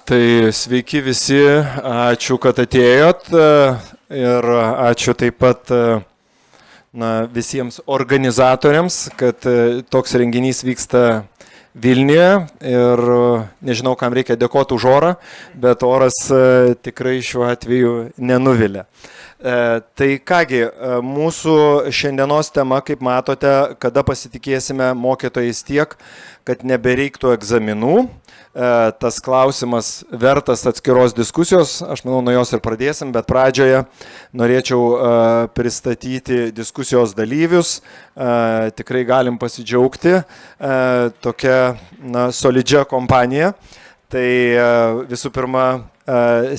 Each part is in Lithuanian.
Tai sveiki visi, ačiū, kad atėjot ir ačiū taip pat visiems organizatoriams, kad toks renginys vyksta Vilniuje ir nežinau, kam reikia dėkoti už orą, bet oras tikrai šiuo atveju nenuvilia. Tai kągi, mūsų šiandienos tema, kaip matote, kada pasitikėsime mokytojais tiek, kad nebereiktų egzaminų. Tas klausimas vertas atskiros diskusijos, aš manau, nuo jos ir pradėsim, bet pradžioje norėčiau pristatyti diskusijos dalyvius. Tikrai galim pasidžiaugti tokia solidžia kompanija. Tai visų pirma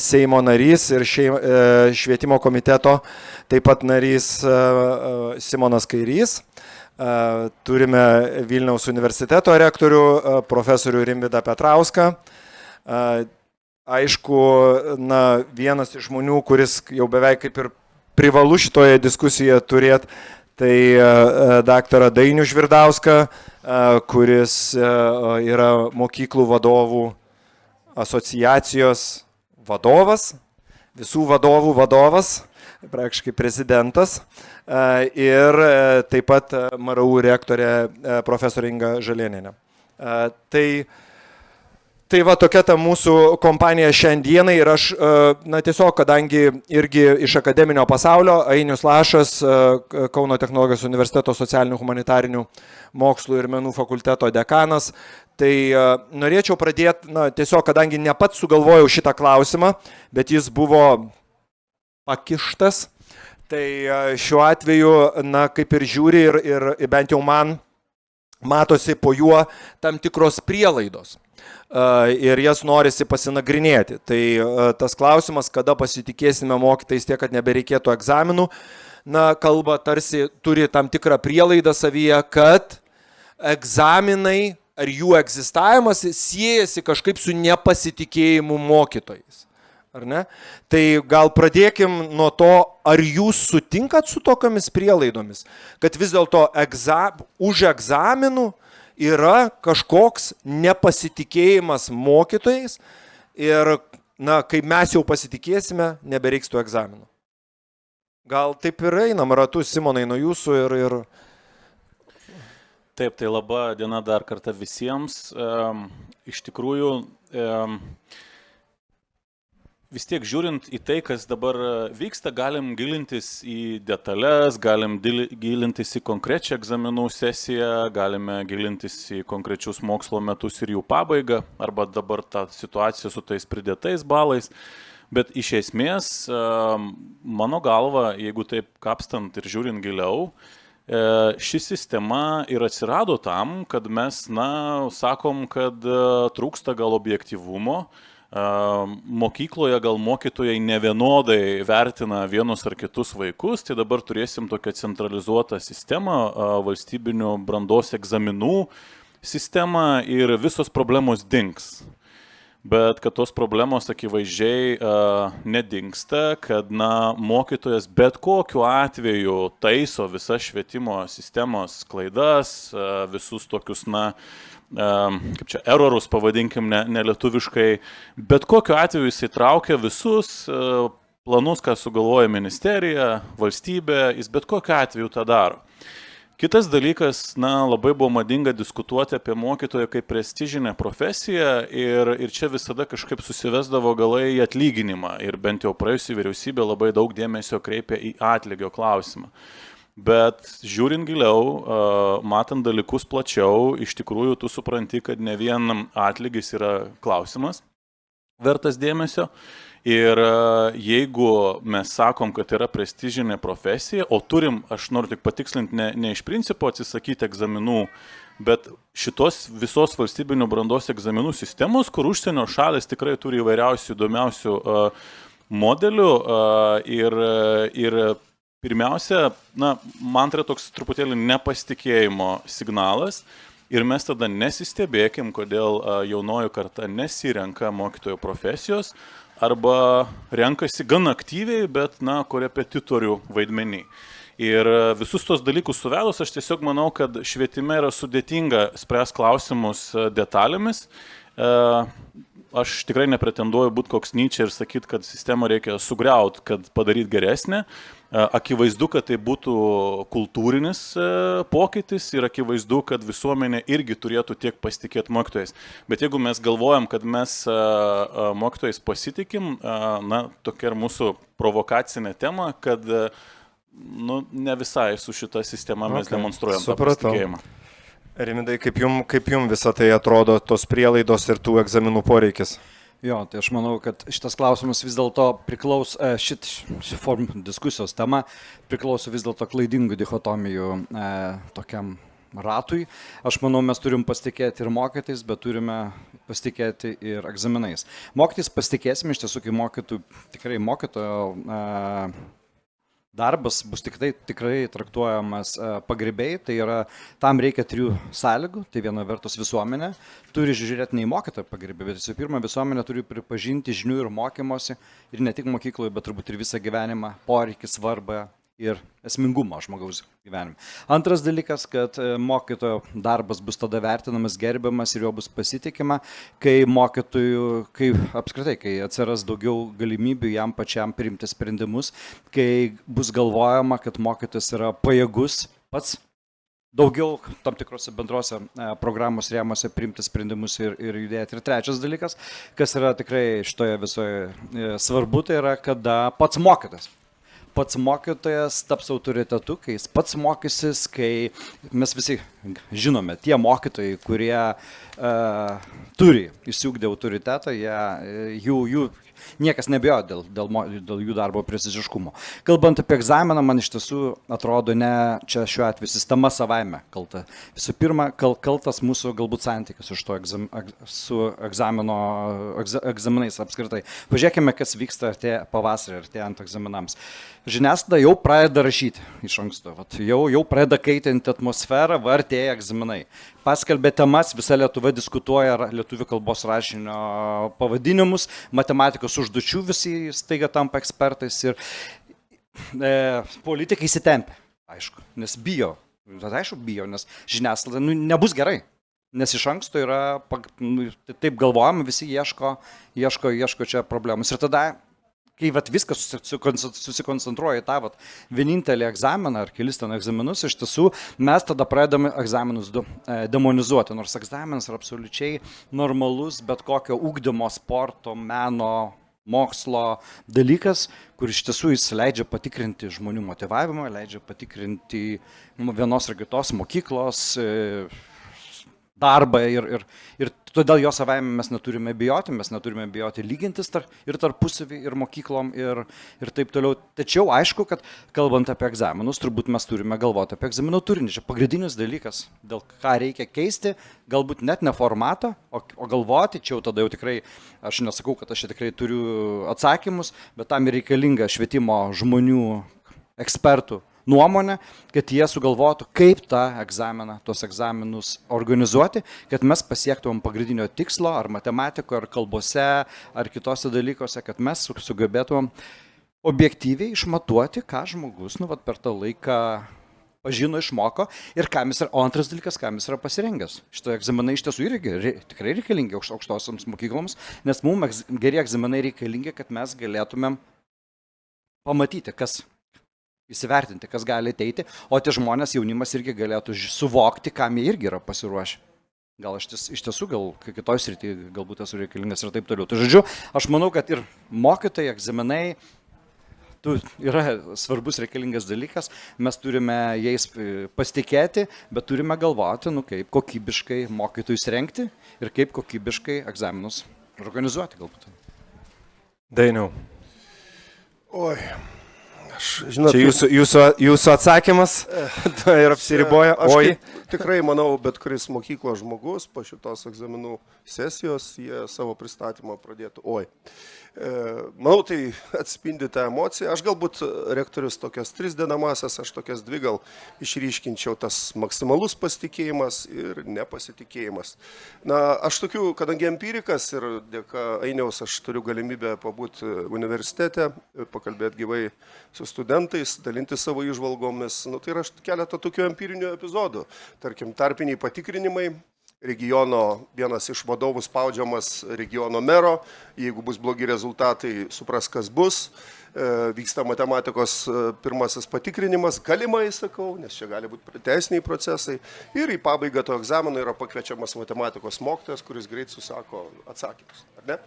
Seimo narys ir švietimo komiteto taip pat narys Simonas Kairys. Turime Vilniaus universiteto rektorių, profesorių Rimvydą Petrauską. Aišku, vienas iš žmonių, kuris jau beveik kaip ir privalu šitoje diskusijoje turėti, tai daktarą Dainių Žvirdauską, kuris yra mokyklų vadovų asociacijos vadovas, visų vadovų vadovas, praktiškai prezidentas, ir taip pat MRU rektorė profesorė Inga Žalėnienė. Tai va tokia ta mūsų kompanija šiandienai ir aš tiesiog, kadangi irgi iš akademinio pasaulio, Ainius Lašas, Kauno technologijos universiteto socialinių humanitarinių mokslų ir menų fakulteto dekanas, tai norėčiau pradėti, tiesiog, kadangi ne pats sugalvojau šitą klausimą, bet jis buvo pakištas, tai šiuo atveju, kaip ir žiūri ir bent jau man matosi po juo tam tikros prielaidos. Ir jas norisi pasinagrinėti. Tai tas klausimas, kada pasitikėsime mokytojais tiek, kad nebereikėtų egzaminų, kalba tarsi turi tam tikrą prielaidą savyje, kad egzaminai ar jų egzistavimas siejasi kažkaip su nepasitikėjimu mokytojais. Ar ne? Tai gal pradėkim nuo to, ar jūs sutinkat su tokiamis prielaidomis, kad vis dėlto už egzaminų yra kažkoks nepasitikėjimas mokytojais ir, kai mes jau pasitikėsime, nebereiks tų egzaminų. Gal taip ir einam ratu, Simonai, nuo jūsų ir... Taip, tai laba diena dar kartą visiems. Iš tikrųjų, vis tiek žiūrint į tai, kas dabar vyksta, galim gilintis į detalės, galim gilintis į konkrečią egzaminų sesiją, galime gilintis į konkrečius mokslo metus ir jų pabaigą, arba dabar tą situaciją su tais pridėtais balais. Bet iš esmės, mano galva, jeigu taip kapstant ir žiūrint giliau, ši sistema ir atsirado tam, kad mes, sakom, kad trūksta gal objektyvumo, mokykloje gal mokytojai nevienodai vertina vienus ar kitus vaikus, tai dabar turėsim tokią centralizuotą sistemą, valstybinių brandos egzaminų sistemą ir visos problemos dings. Bet kad tos problemos akivaizdžiai nedingsta, kad mokytojas bet kokiu atveju taiso visas švietimo sistemos klaidas, visus tokius, kaip čia, errorus pavadinkim nelietuviškai, bet kokiu atveju jis įtraukia visus planus, ką sugalvoja ministerija, valstybė, jis bet kokiu atveju tą daro. Kitas dalykas, labai buvo madinga diskutuoti apie mokytoją kaip prestižinę profesiją ir čia visada kažkaip susivesdavo galai į atlyginimą ir bent jau praėjusi vyriausybė labai daug dėmesio kreipė į atlygio klausimą. Bet žiūrint giliau, matant dalykus plačiau, iš tikrųjų tu supranti, kad ne vien atlygis yra klausimas vertas dėmesio. Ir jeigu mes sakom, kad yra prestižinė profesija, o turim, aš noriu tik patikslinti, ne iš principo atsisakyti egzaminų, bet šitos visos valstybinių brandos egzaminų sistemos, kur užsienio šalis tikrai turi įvairiausių įdomiausių modelių ir pirmiausia, man tai toks truputėlį nepasitikėjimo signalas ir mes tada nesistebėkim, kodėl jaunoji karta nesirenka mokytojo profesijos, arba renkasi gan aktyviai, bet, korepetitorių vaidmenį. Ir visus tos dalykus suvedus, aš tiesiog manau, kad švietime yra sudėtinga spręs klausimus detalėmis. aš tikrai nepretenduoju būti koks Nyčė ir sakyti, kad sistemą reikia sugriauti, kad padaryti geresnę. Akivaizdu, kad tai būtų kultūrinis pokytis ir akivaizdu, kad visuomenė irgi turėtų tiek pasitikėti mokytojais. Bet jeigu mes galvojam, kad mes mokytojais pasitikim, na, tokia ir mūsų provokacinė tema, kad ne visai su šita sistema mes demonstruojam tą pasitikėjimą. Rimidai, kaip jum visą tai atrodo, tos prielaidos ir tų egzaminų poreikis? Jo, tai aš manau, kad šitas klausimas vis dėlto priklauso, diskusijos tema priklauso vis dėlto klaidingų dichotomijų tokiam ratui. Aš manau, mes turim pasitikėti ir mokytis, bet turime pasitikėti ir egzaminais. Mokytis pasitikėsime, iš tiesų, kai tikrai mokytojo darbas bus tikrai traktuojamas pagrybiai, tai yra, tam reikia 3 sąlygų, tai viena vertus visuomenė turi žiūrėti ne į mokytoją pagrybiai, bet visų pirma visuomenė turi pripažinti žinių ir mokymosi ir ne tik mokykloje, bet turbūt ir visą gyvenimą, poreikį, svarbą ir esmingumą žmogaus gyvenime. Antras dalykas, kad mokytojo darbas bus tada vertinamas, gerbiamas ir jo bus pasitikima, kai kai atsiras daugiau galimybių jam pačiam priimti sprendimus, kai bus galvojama, kad mokytojas yra pajėgus pats daugiau tam tikrose bendrose programos rėmose priimti sprendimus ir judėti. Ir trečias dalykas, kas yra tikrai šitoje visoje svarbu, tai yra, kada pats mokytojas taps autoritetu, kai jis pats mokysis, kai mes visi žinome, tie mokytojai, kurie turi išsiugdę autoritetą, jų niekas nebijo dėl jų darbo preciziškumo. Kalbant apie egzaminą, man iš tiesų atrodo ne čia šiuo atveju sistema savaime kalta. Visų pirma, kaltas mūsų galbūt santykis su egzaminais apskritai. Pažiūrėkime, kas vyksta pavasarį artėjant egzaminams. Žiniasklaida jau pradeda rašyti iš anksto, jau pradeda kaitinti atmosferą, artėja egzaminai. Paskelbė temas, visa Lietuva diskutuoja lietuvių kalbos rašinio pavadinimus, matematikos užduočių visi staiga tampa ekspertais ir politikai įsitempia, aišku, nes bijo, nes žiniasklaida nebus gerai, nes iš anksto yra, taip galvojama, visi ieško čia problemus ir tada kai viskas susikoncentruoja į tą vienintelį egzaminą ar kelis ten egzaminus, iš tiesų mes tada pradedame egzaminus demonizuoti, nors egzaminas yra absoliučiai normalus bet kokio ugdymo, sporto, meno, mokslo dalykas, kur iš tiesų jis leidžia patikrinti žmonių motyvavimą, leidžia patikrinti vienos ar kitos mokyklos darbą ir todėl jo savaime mes neturime bijoti lygintis ir tarpusavį, ir mokyklom, ir taip toliau. Tačiau aišku, kad kalbant apie egzaminus, turbūt mes turime galvoti apie egzaminų turinį. Čia pagrindinis dalykas, dėl ką reikia keisti, galbūt net ne formatą, o galvoti, čia jau tada jau tikrai, aš nesakau, kad aš čia tikrai turiu atsakymus, bet tam ir reikalinga švietimo žmonių, ekspertų nuomonę, kad jie sugalvotų, kaip tuos egzaminus organizuoti, kad mes pasiektumėm pagrindinio tikslo, ar matematikoje, ar kalbose, ar kitose dalykuose, kad mes sugebėtumėm objektyviai išmatuoti, ką žmogus per tą laiką pažino, išmoko ir o antras dalykas, kam jis yra pasirengęs. Šito egzaminai iš tiesų irgi tikrai reikalingi aukštosioms mokykloms, nes mums geri egzaminai reikalingi, kad mes galėtumėm pamatyti, įsivertinti, kas gali ateiti, o tie žmonės, jaunimas irgi galėtų suvokti, kam jie irgi yra pasiruošę. Gal iš tiesų, kitoj srityje galbūt esu reikalingas ir taip toliau. Tai žodžiu, aš manau, kad ir mokytojai, egzaminai yra svarbus reikalingas dalykas, mes turime jais pasitikėti, bet turime galvoti, kaip kokybiškai mokytojus rengti ir kaip kokybiškai egzaminus organizuoti galbūt. Dainiau. Oi. Žinot, čia jūsų atsakymas ir apsiriboja. Aš tikrai manau, bet kuris mokyklos žmogus po šitos egzaminų sesijos jie savo pristatymą pradėtų. Manau, tai atspindi tą emociją. Aš galbūt rektorius tokias 3 dedamąsias, aš tokias 2 gal išryškinčiau, tas maksimalus pasitikėjimas ir nepasitikėjimas. Aš tokiu, kadangi empirikas ir dėka Ainiaus aš turiu galimybę pabūti universitete, pakalbėti gyvai su studentais, dalinti savo įžvalgomis. Tai yra keletą tokių empirinių epizodų. Tarkim, tarpiniai patikrinimai, regiono vienas iš vadovų spaudžiamas regiono mero, jeigu bus blogi rezultatai, supras, kas bus. Vyksta matematikos pirmasis patikrinimas, galimai sakau, nes čia gali būti teisiniai procesai. Ir į pabaigą to egzamino yra pakviečiamas matematikos mokytojas, kuris greit susako atsakymus. Ar ne?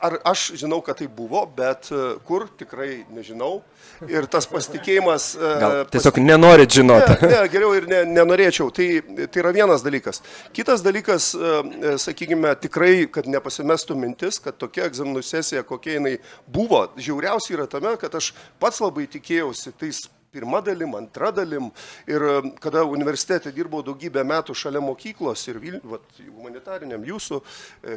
Ar aš žinau, kad tai buvo, bet kur tikrai nežinau. Ir tas pasitikėjimas... Gal tiesiog nenorit žinoti. Ne, geriau ir nenorėčiau. Tai yra vienas dalykas. Kitas dalykas, sakykime, tikrai, kad nepasimestų mintis, kad tokia egzaminų sesija, kokia jinai buvo, žiauriausia yra tame, kad aš pats labai tikėjausi tais pirma dalim, antra dalim. Ir kada universitete dirbau daugybę metų šalia mokyklos ir humanitariniam jūsų,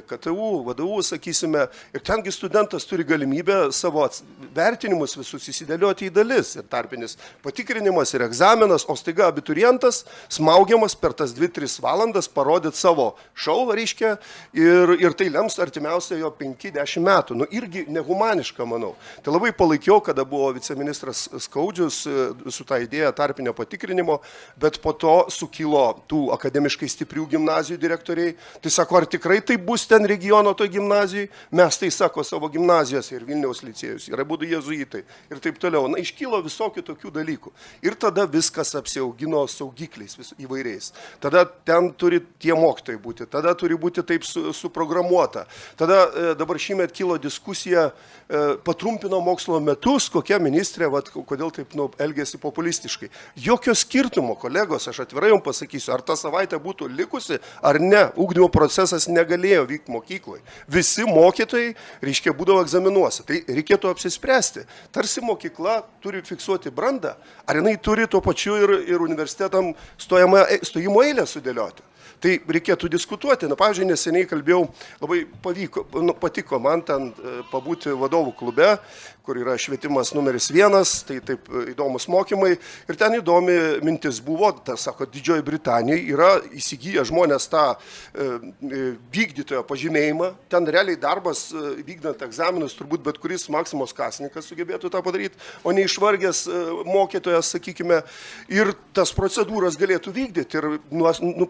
KTU, VDU, sakysime, ir tengi studentas turi galimybę savo vertinimus visus įsidėlioti į dalis. Ir tarpinis patikrinimas, ir egzaminas, o staiga abiturientas smaugiamas per tas 2-3 valandas parodyti savo šou, reiškia, ir tai lems artimiausia jo 5-10 metų. Nu, irgi nehumaniška, manau. Tai labai palaikiau, kada buvo viceministras Skaudžius su tą idėją tarpinio patikrinimo, bet po to sukilo tų akademiškai stiprių gimnazijų direktoriai. Tai sako, ar tikrai tai bus ten regiono toj gimnazijai? Mes tai sako savo gimnazijos ir Vilniaus licėjus, ir abudu jezuitai ir taip toliau. Na, iškilo visokių tokių dalykų. Ir tada viskas apsiaugino saugikliais įvairiais. Tada ten turi tie mokytojai būti, tada turi būti taip suprogramuota. Tada dabar šįmet kilo diskusija, patrumpino mokslo metus, kokia ministrė, kodėl taip elgėsi populistiškai. Jokio skirtumo, kolegos, aš atvirai jums pasakysiu, ar ta savaitė būtų likusi, ar ne, ugdymo procesas negalėjo vykti mokykloje. Visi mokytojai, reiškia, būdavo egzaminuose. Tai reikėtų apsispręsti. Tarsi mokykla turi fiksuoti brandą, ar jinai turi tuo pačiu ir universitetam stojimo eilę sudėlioti. Tai reikėtų diskutuoti. Na, pavyzdžiui, neseniai kalbėjau, labai patiko man ten pabūti vadovų klube, kur yra švietimas numeris 1, tai taip įdomus mokymai. Ir ten įdomi mintis buvo, sako, Didžioji Britanija yra įsigiję žmonės tą vykdytojo pažymėjimą. Ten realiai darbas vykdant egzaminus, turbūt bet kuris Maksimos kasininkas sugebėtų tą padaryti, o ne išvargęs mokytojas, sakykime, ir tas procedūras galėtų vykdyti ir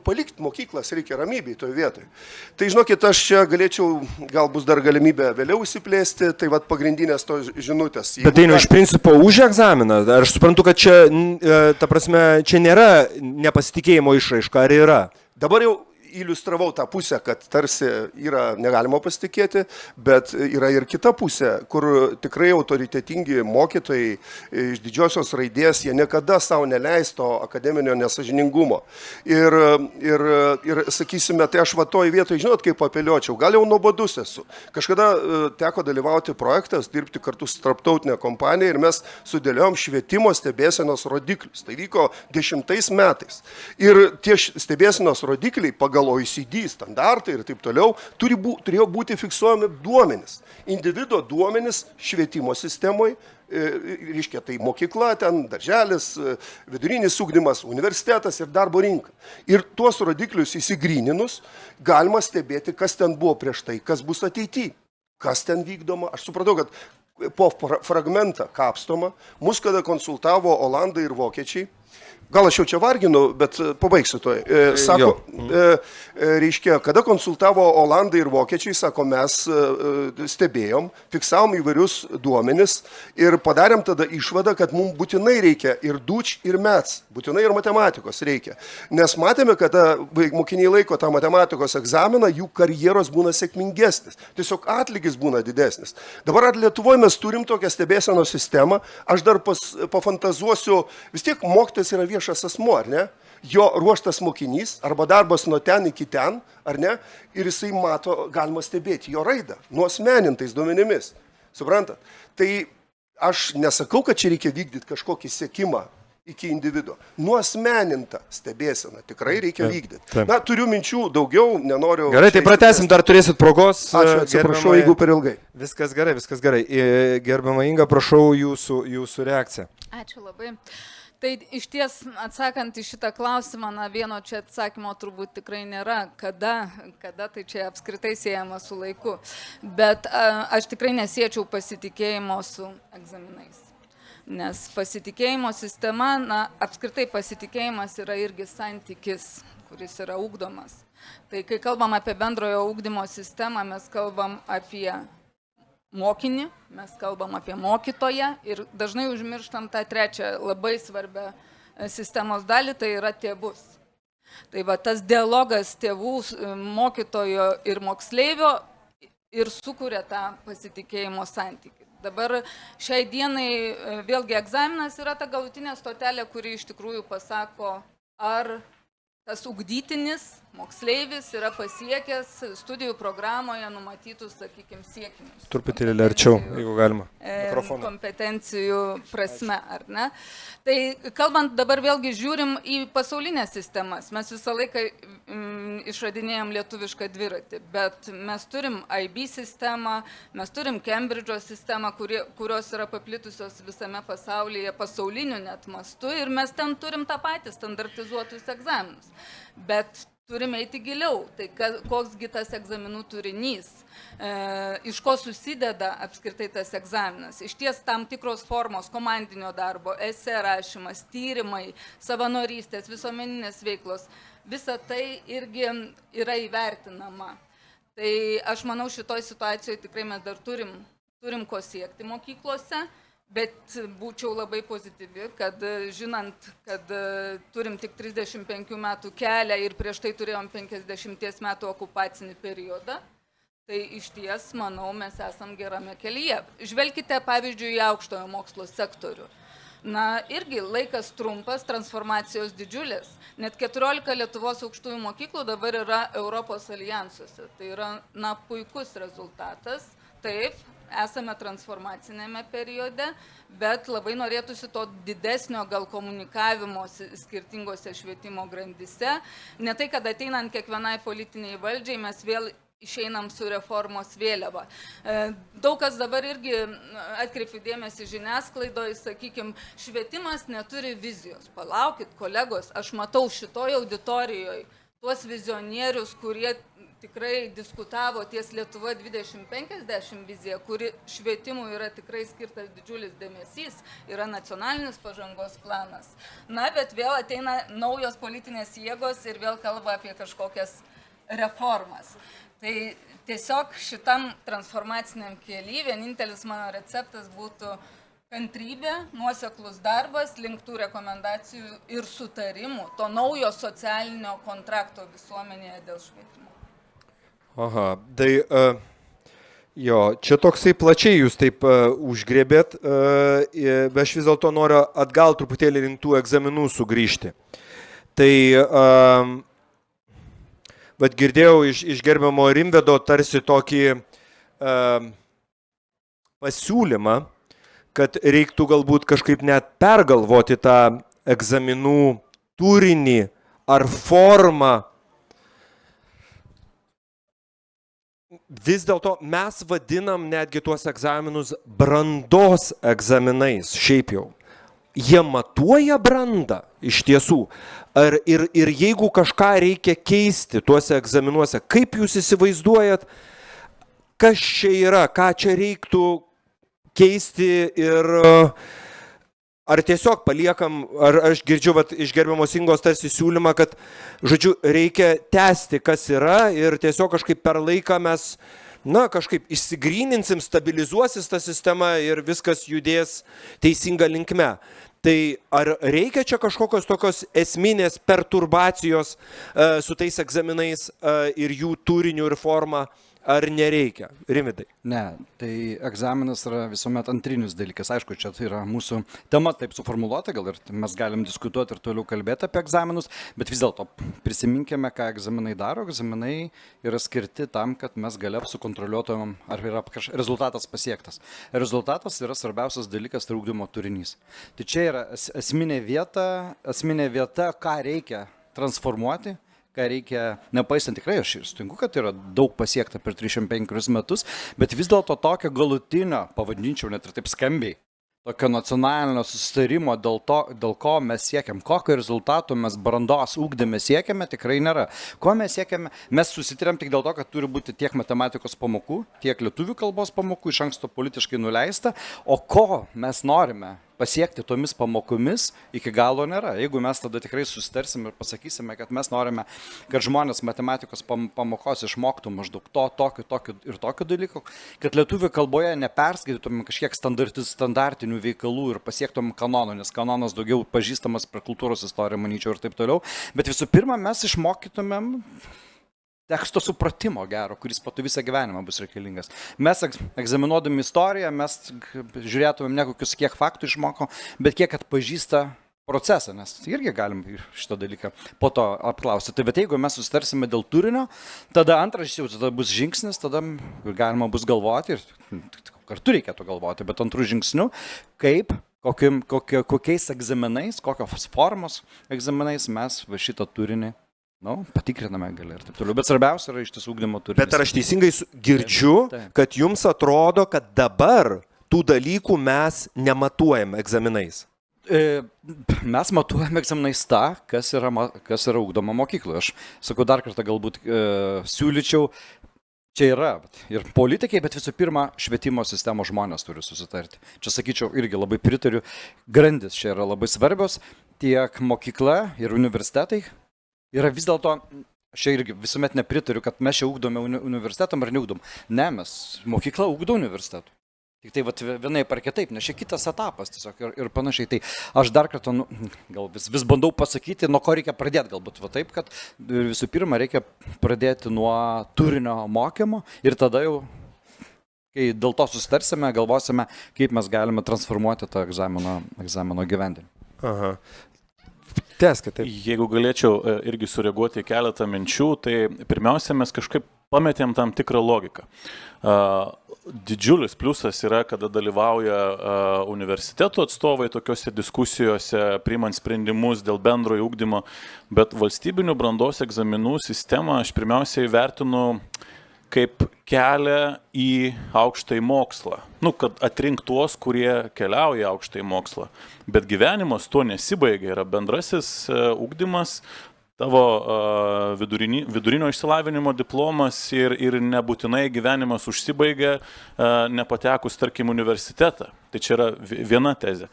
palikti mokyklas reikia ramybėj toje vietoje. Tai žinokit, aš čia galėčiau, gal bus dar galimybė vėliau įsiplėsti, tai pagrindinės to žinutės. Bet tai iš principo už egzaminą. Aš suprantu, kad čia, ta prasme, čia nėra nepasitikėjimo išraiška, ar yra? Dabar jau iliustravau tą pusę, kad tarsi yra negalima pasitikėti, bet yra ir kita pusė, kur tikrai autoritetingi mokytojai iš didžiosios raidės, jie niekada savo neleisto akademinio nesažiningumo. Ir sakysime, tai aš toj vietoj, žinot, kaip apeliuočiau, gal jau nuobodus esu. Kažkada teko dalyvauti projektas, dirbti kartu su tarptautinė kompanija ir mes sudėliojom švietimo stebėsenos rodiklius. Tai vyko 10 metais. Ir tie stebėsenos rodikliai pagal OECD standartai ir taip toliau, turėjo būti fiksuojami duomenys. Individo duomenys švietimo sistemoje, reiškia, tai mokykla, ten darželis, vidurinis ugdymas, universitetas ir darbo rinka. Ir tuos rodiklius įsigryninus galima stebėti, kas ten buvo prieš tai, kas bus ateityje, kas ten vykdoma. Aš supratau, kad po fragmentą kapstoma, mus kada konsultavo Olandai ir Vokiečiai, gal aš jau čia varginu, bet pabaigsiu toj. Sako, reiškia, kada konsultavo Olandai ir Vokiečiai, sako, mes stebėjom, fiksavom įvairius duomenis ir padarėm tada išvadą, kad mums būtinai reikia ir DUČ, ir METS, būtinai ir matematikos reikia. Nes matėme, kad mokiniai laiko tą matematikos egzaminą, jų karjeros būna sėkmingesnis, tiesiog atlygis būna didesnis. Dabar Lietuvoje mes turim tokią stebėsenos sistemą, aš dar pafantazuosiu, vis tiek mokytojas yra viešas asmuo, ar ne? Jo ruoštas mokinys, arba darbas nuo ten iki ten, ar ne? Ir jisai mato, galima stebėti jo raidą, nuosmenintais duomenimis. Suprantat? Tai aš nesakau, kad čia reikia vykdyti kažkokį sekimą iki individo. Nuosmenintą stebėseną tikrai reikia vykdyti. Na, turiu minčių daugiau, nenoriu... Gerai, tai pratęsim, dar turėsit progos. Ačiū, atsiprašau, jeigu per ilgai. Viskas gerai, viskas gerai. Gerbiama Inga, prašau jūsų reakciją. Ačiū labai. Tai iš ties, atsakant į šitą klausimą, vieno čia atsakymo turbūt tikrai nėra, kada tai čia apskritai siejama su laiku. Bet aš tikrai nesiečiau pasitikėjimo su egzaminais. Nes pasitikėjimo sistema, apskritai pasitikėjimas yra irgi santykis kuris yra ugdomas. Tai kai kalbam apie bendrojo ugdymo sistemą, mes kalbam apie mokinį, mes kalbam apie mokytoją ir dažnai užmirštam tą trečią labai svarbią sistemos dalį, tai yra tėvus. Tai va tas dialogas tėvų, mokytojo ir moksleivio ir sukuria tą pasitikėjimo santykį. Dabar šiai dienai vėlgi egzaminas yra ta galutinė stotelė, kuri iš tikrųjų pasako, ar tas ugdytinis moksleivis yra pasiekęs studijų programoje numatytus, sakykime, siekinius. Truputėlį arčiau, jeigu galima. Mikrofoną. Kompetencijų prasme, ar ne? Tai kalbant dabar vėlgi žiūrim į pasaulinės sistemas. Mes visą laiką išradinėjom lietuvišką dviratį, bet mes turim IB sistemą, mes turim Cambridge'o sistemą, kurios yra paplitusios visame pasaulyje, pasauliniu net mastu, ir mes ten turim tą patį standartizuotus egzaminus. Bet turime eiti giliau, tai koksgi tas egzaminų turinys, iš ko susideda apskritai tas egzaminas. Iš ties tam tikros formos komandinio darbo, esė rašymas, tyrimai, savanorystės, visuomeninės veiklos, visa tai irgi yra įvertinama. Tai aš manau, šitoj situacijoje tikrai mes dar turim ko siekti mokyklose. Bet būčiau labai pozityvi, kad žinant, kad turim tik 35 metų kelią ir prieš tai turėjom 50 metų okupacinį periodą, tai iš ties, manau, mes esam gerame kelyje. Žvelkite, pavyzdžiui, į aukštojo mokslo sektorių. Na, irgi laikas trumpas, transformacijos didžiulės. Net 14 Lietuvos aukštųjų mokyklų dabar yra Europos alijansuose. Tai yra, na, puikus rezultatas. Taip, esame transformacinėme periode, bet labai norėtųsi to didesnio gal komunikavimo skirtingose švietimo grandyse. Ne tai, kad ateinant kiekvienai politiniai valdžiai mes vėl išeinam su reformos vėliava. Daug kas dabar irgi atkreipiu dėmesį žiniasklaidoje, sakykime, švietimas neturi vizijos. Palaukit, kolegos, aš matau šitoje auditorijoje tuos vizionierius, kurie tikrai diskutavo ties Lietuva 2050 vizija, kuri švietimui yra tikrai skirtas didžiulis dėmesys, yra nacionalinis pažangos planas. Na, bet vėl ateina naujos politinės jėgos ir vėl kalba apie kažkokias reformas. Tai tiesiog šitam transformaciniam kely vienintelis mano receptas būtų kantrybė, nuoseklus darbas, link tų rekomendacijų ir sutarimų, to naujo socialinio kontrakto visuomenėje dėl švietimo. Aha, tai jo, čia toksai plačiai jūs taip užgriebėt, bet aš vis dėlto noriu atgal truputėlį link tų egzaminų sugrįžti. Tai, bet girdėjau iš gerbiamo Rimvydo tarsi tokį pasiūlymą, kad reiktų galbūt kažkaip net pergalvoti tą egzaminų turinį ar formą. Vis dėlto mes vadinam netgi tuos egzaminus brandos egzaminais, šiaip jau. Jie matuoja brandą iš tiesų. Ir jeigu kažką reikia keisti tuose egzaminuose, kaip jūs įsivaizduojat, kas čia yra, ką čia reiktų keisti ir ar tiesiog paliekam, ar aš girdžiu iš gerbiamos Ingos tarsi siūlymą, kad, žodžiu, reikia tęsti, kas yra ir tiesiog kažkaip per laiką mes, na, kažkaip išsigryninsim, stabilizuosis ta sistema ir viskas judės teisinga linkme. Tai ar reikia čia kažkokios tokios esminės perturbacijos su tais egzaminais ir jų turiniu ir forma? Ar nereikia? Rimvydai? Ne, tai egzaminas yra visuomet antrinis dalykas. Aišku, čia tai yra mūsų tema taip suformuluota, gal ir mes galim diskutuoti ir toliau kalbėti apie egzaminus, bet vis dėlto prisiminkime, ką egzaminai daro. Egzaminai yra skirti tam, kad mes galėp sukontroliuotumėm, ar yra rezultatas pasiektas. Rezultatas yra svarbiausias dalykas, tai ugdymo turinys. Tai čia yra esminė vieta, ką reikia transformuoti, ką reikia, nepaisant tikrai, aš sutinku, kad yra daug pasiekta per 35 metus, bet vis dėlto tokio galutinio, pavadinčiau net ir taip skambiai, tokio nacionalinio susitarimo dėl ko mes siekiam, kokio rezultato mes brandos ugdyme siekiame, tikrai nėra. Ko mes siekiame? Mes susitarėm tik dėl to, kad turi būti tiek matematikos pamokų, tiek lietuvių kalbos pamokų, iš anksto politiškai nuleista, o ko mes norime pasiekti tomis pamokomis iki galo nėra. Jeigu mes tada tikrai susitarsim ir pasakysime, kad mes norime, kad žmonės matematikos pamokos išmoktų maždaug tokiu ir tokiu dalyku, kad lietuvių kalboje neperskaitytum kažkiek standartinių veikalų ir pasiektum kanono, nes kanonas daugiau pažįstamas per kultūros istoriją, manyčiau, ir taip toliau. Bet visų pirma, mes išmokytumėm teksto supratimo gero, kuris po to visą gyvenimą bus reikalingas. Mes egzaminuodami istoriją, mes žiūrėtumėm ne kokius kiek faktų išmoko, bet kiek atpažįsta procesą, nes irgi galim šitą dalyką po to apklausti. Tai bet jeigu mes susitarsime dėl turinio, tada antras jau tada bus žingsnis, tada galima bus galvoti ir kartu reikėtų galvoti, bet antrų žingsnių, kaip, kokiais egzaminais, kokios formos egzaminais mes šitą turinį patikriname gali ir taip toliau. Bet svarbiausia yra iš tiesų ugdymo turinys. Bet ar aš teisingai girdžiu, kad jums atrodo, kad dabar tų dalykų mes nematuojame egzaminais? Mes matuojame egzaminais tą, kas yra ugdoma mokykloje. Aš sakau dar kartą, galbūt siūlyčiau, čia yra ir politikai, bet visų pirma, švietimo sistemos žmonės turi susitarti. Čia sakyčiau, irgi labai pritariu, grandis čia yra labai svarbios, tiek mokykla ir universitetai. Yra vis dėlto, aš irgi visuomet nepritariu, kad mes čia ugdome universitetam ar neugdom. Ne, mes mokykla ugdo universitetų. Tik tai vienaip ar kitaip, nes čia kitas etapas tiesiog ir panašiai. Tai aš dar kartą, gal vis bandau pasakyti, nuo ko reikia pradėti, galbūt taip, kad visų pirma reikia pradėti nuo turinio mokymo ir tada jau, kai dėl to susitarsime, galvosime, kaip mes galime transformuoti tą egzamino gyvendinimą. Aha. Tęskite, taip. Jeigu galėčiau irgi sureaguoti į keletą minčių, tai pirmiausia, mes kažkaip pametėm tam tikrą logiką. Didžiulis pliusas yra, kada dalyvauja universitetų atstovai tokiuose diskusijose, priimant sprendimus dėl bendrojo ugdymo, bet valstybinių brandos egzaminų sistemą aš pirmiausiai vertinu kaip kelią į aukštąjį mokslą. Kad atrink tuos, kurie keliauja į aukštąjį mokslą. Bet gyvenimas tuo nesibaigia. Yra bendrasis ugdymas, tavo vidurinio išsilavinimo diplomas ir nebūtinai gyvenimas užsibaigia nepatekus, tarkim, universitetą. Tai čia yra viena tezė.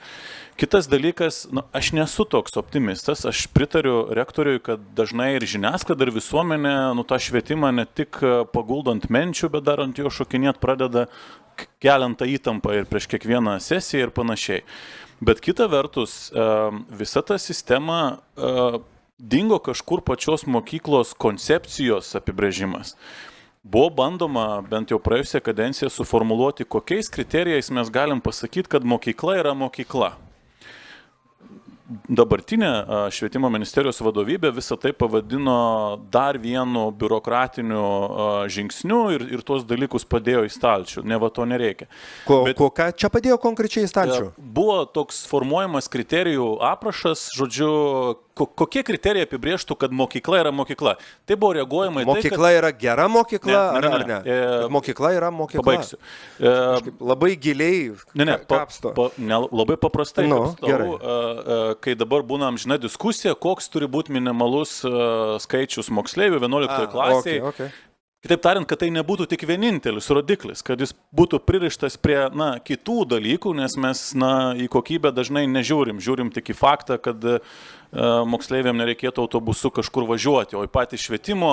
Kitas dalykas, aš nesu toks optimistas, aš pritariu rektoriui, kad dažnai ir žiniasklaida, ir visuomenė tą švietimą ne tik paguldant menčių, bet dar ant jo šokinėt pradeda keliant tą įtampą ir prieš kiekvieną sesiją ir panašiai. Bet kita vertus, visa ta sistema dingo kažkur pačios mokyklos koncepcijos apibrėžimas. Buvo bandoma bent jau praėjusią kadenciją suformuluoti, kokiais kriterijais mes galim pasakyti, kad mokykla yra mokykla. Dabartinė švietimo ministerijos vadovybė visą tai pavadino dar vienu biurokratiniu žingsniu ir tuos dalykus padėjo į stalčių. Neva to nereikia. Ką čia padėjo konkrečiai į stalčių? Buvo toks formuojamas kriterijų aprašas, žodžiu, kokie kriterijai apibrėžtų, kad mokykla yra mokykla. Tai buvo reaguojama į tai, kad... Mokykla yra gera mokykla ar ne? Mokykla yra mokykla. Pabaigsiu. Labai giliai kapsto. Labai paprastai kapstau, kai dabar būna amžina diskusija, koks turi būti minimalus skaičius moksleivių 11 klasėje. Okay. Kitaip tariant, kad tai nebūtų tik vienintelis rodiklis, kad jis būtų pririštas prie kitų dalykų, nes mes į kokybę dažnai nežiūrim. Žiūrim tik į faktą, kad moksleiviam nereikėtų autobusu kažkur važiuoti, o į patį švietimo,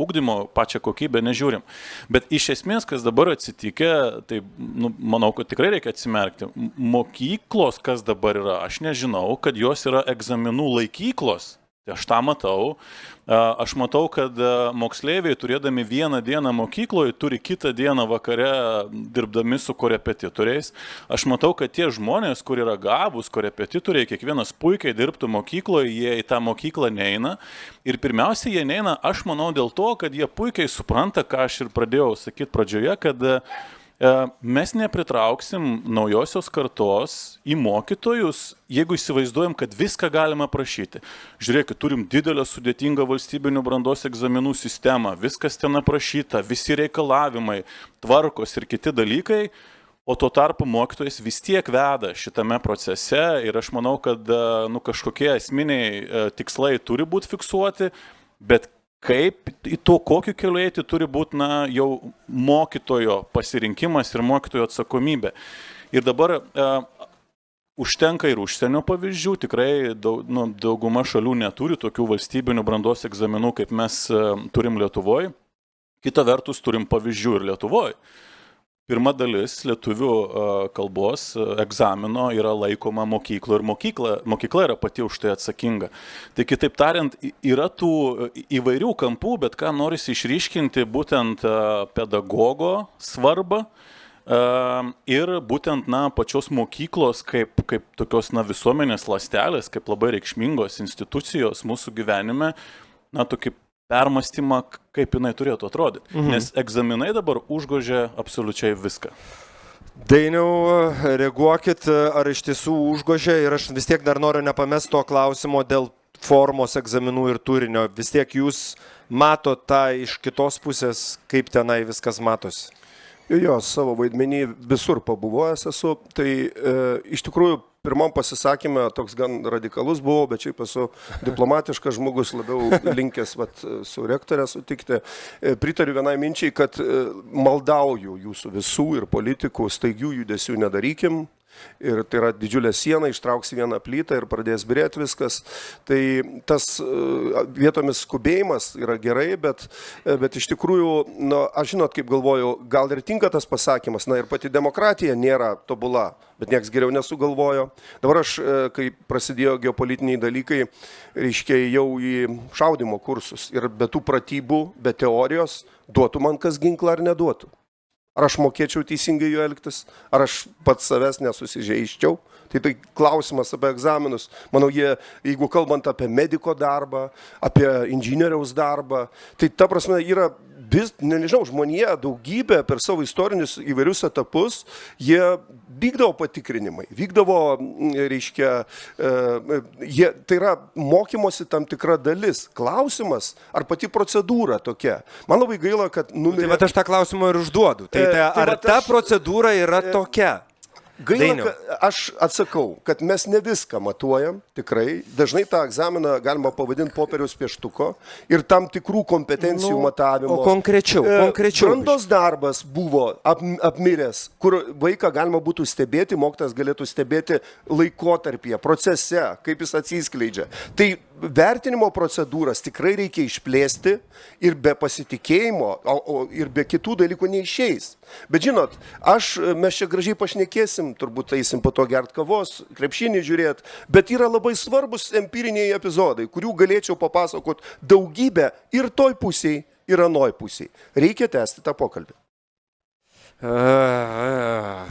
ugdymo pačią kokybę nežiūrim. Bet iš esmės, kas dabar atsitikė, tai manau, kad tikrai reikia atsimerkti. Mokyklos, kas dabar yra, aš nežinau, kad jos yra egzaminų laikyklos. Aš tą matau. Aš matau, kad moksleiviai, turėdami vieną dieną mokykloje, turi kitą dieną vakare dirbdami su korepetitoriais. Aš matau, kad tie žmonės, kur yra gabūs korepetitoriai, kiekvienas puikiai dirbtų mokykloje, jie į tą mokyklą neina. Ir pirmiausia, jie neina, aš manau, dėl to, kad jie puikiai supranta, ką aš ir pradėjau sakyti pradžioje, kad mes nepritrauksim naujosios kartos į mokytojus, jeigu įsivaizduojam, kad viską galima prašyti. Žiūrėkit, turim didelę sudėtingą valstybinių brandos egzaminų sistemą, viskas ten aprašyta, visi reikalavimai, tvarkos ir kiti dalykai, o tuo tarpu mokytojas vis tiek veda šitame procese ir aš manau, kad kažkokie esminiai tikslai turi būti fiksuoti, bet kaip į to, kokiu keliu eiti, turi būti jau mokytojo pasirinkimas ir mokytojo atsakomybė. Ir dabar užtenka ir užsienio pavyzdžių, tikrai dauguma šalių neturi tokių valstybinių brandos egzaminų, kaip mes turim Lietuvoje. Kita vertus, turim pavyzdžių ir Lietuvoje. Pirma dalis lietuvių kalbos egzamino yra laikoma mokyklo ir mokykla yra pati už tai atsakinga. Tai kitaip tariant, yra tų įvairių kampų, bet ką norisi išryškinti būtent pedagogo svarbą ir būtent pačios mokyklos kaip tokios visuomenės ląstelės, kaip labai reikšmingos institucijos mūsų gyvenime, tokį permastymą, kaip jinai turėtų atrodyti. Nes egzaminai dabar užgožia absoliučiai viską. Dainiau, reaguokit, ar iš tiesų užgožia, ir aš vis tiek dar noriu nepamesti to klausimo dėl formos egzaminų ir turinio. Vis tiek jūs matot tą iš kitos pusės, kaip tenai viskas matosi. Jo, savo vaidmenį visur pabuvojęs esu. Tai iš tikrųjų pirmam pasisakymė toks gan radikalus buvo, bet šiaip esu diplomatiškas žmogus, labiau linkęs su rektorė sutikti. Pritariu vienai minčiai, kad maldauju jūsų visų ir politikų staigių judesių nedarykim. Ir tai yra didžiulė siena, ištrauksi vieną plytą ir pradės birėti viskas. Tai tas vietomis skubėjimas yra gerai, bet iš tikrųjų, aš žinot, kaip galvoju, gal ir tinka tas pasakymas, ir pati demokratija nėra tobula, bet nieks geriau nesugalvojo. Dabar aš, kai prasidėjo geopolitiniai dalykai, reiškia jau į šaudymo kursus ir be tų pratybų, be teorijos, duotų man kas ginklą ar neduotų. Ar aš mokėčiau teisingai jo elgtis, ar aš pats savęs nesusižeiščiau. Tai klausimas apie egzaminus. Manau, jeigu kalbant apie mediko darbą, apie inžinieriaus darbą, tai ta prasme yra, nežinau, žmonija daugybė per savo istorinius įvairius etapus, jie vykdavo patikrinimai, vykdavo, reiškia, tai yra mokymosi tam tikra dalis. Klausimas, ar pati procedūra tokia. Man labai gaila, kad numirė... Tai bet aš tą klausimą ir užduodu. Ar ta procedūra yra tokia? Gaila, aš atsakau, kad mes ne viską matuojam, tikrai. Dažnai tą egzaminą galima pavadinti popieriaus pieštuko ir tam tikrų kompetencijų matavimo. O konkrečiau. Brandos darbas buvo apmiręs, kur vaiką galima būtų stebėti, mokytojas galėtų stebėti laikotarpyje, procese, kaip jis atsiskleidžia. Tai vertinimo procedūras tikrai reikia išplėsti ir be pasitikėjimo, ir be kitų dalykų neišeis. Bet žinot, mes čia gražiai pašnekėsim, turbūt eisim po to gert kavos, krepšinį žiūrėti, bet yra labai svarbus empiriniai epizodai, kurių galėčiau papasakoti daugybę ir toj pusiai, ir anoj pusiai. Reikia tęsti tą pokalbį.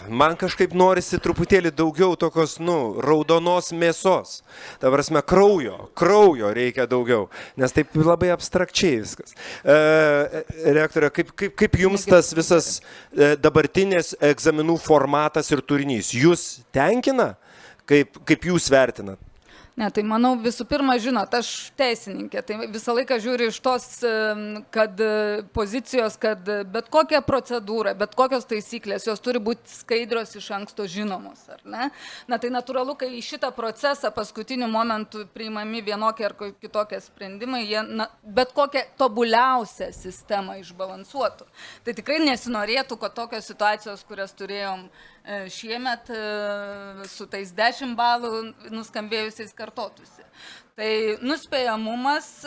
Man kažkaip norisi truputėlį daugiau tokios, raudonos mėsos. Ta prasme, kraujo reikia daugiau, nes taip labai abstrakčiai viskas. Rektorė, kaip jums tas visas dabartinės egzaminų formatas ir turinys? Jūs tenkina? Kaip jūs vertinat? Ne, tai manau visų pirma, žinot, aš teisininkė, tai visą laiką žiūriu iš tos pozicijos, kad bet kokia procedūra, bet kokios taisyklės, jos turi būti skaidrios iš anksto žinomos, ar ne? Na, tai natūralu, kai į šitą procesą paskutiniu momentu priimami vienokie ar kitokie sprendimai, jie bet kokią tobuliausią sistemą išbalansuotų. Tai tikrai nesinorėtų, kad tokios situacijos, kurias turėjom šiemet su tais 10 balų nuskambėjusiais kartotųsi. Tai nuspėjamumas,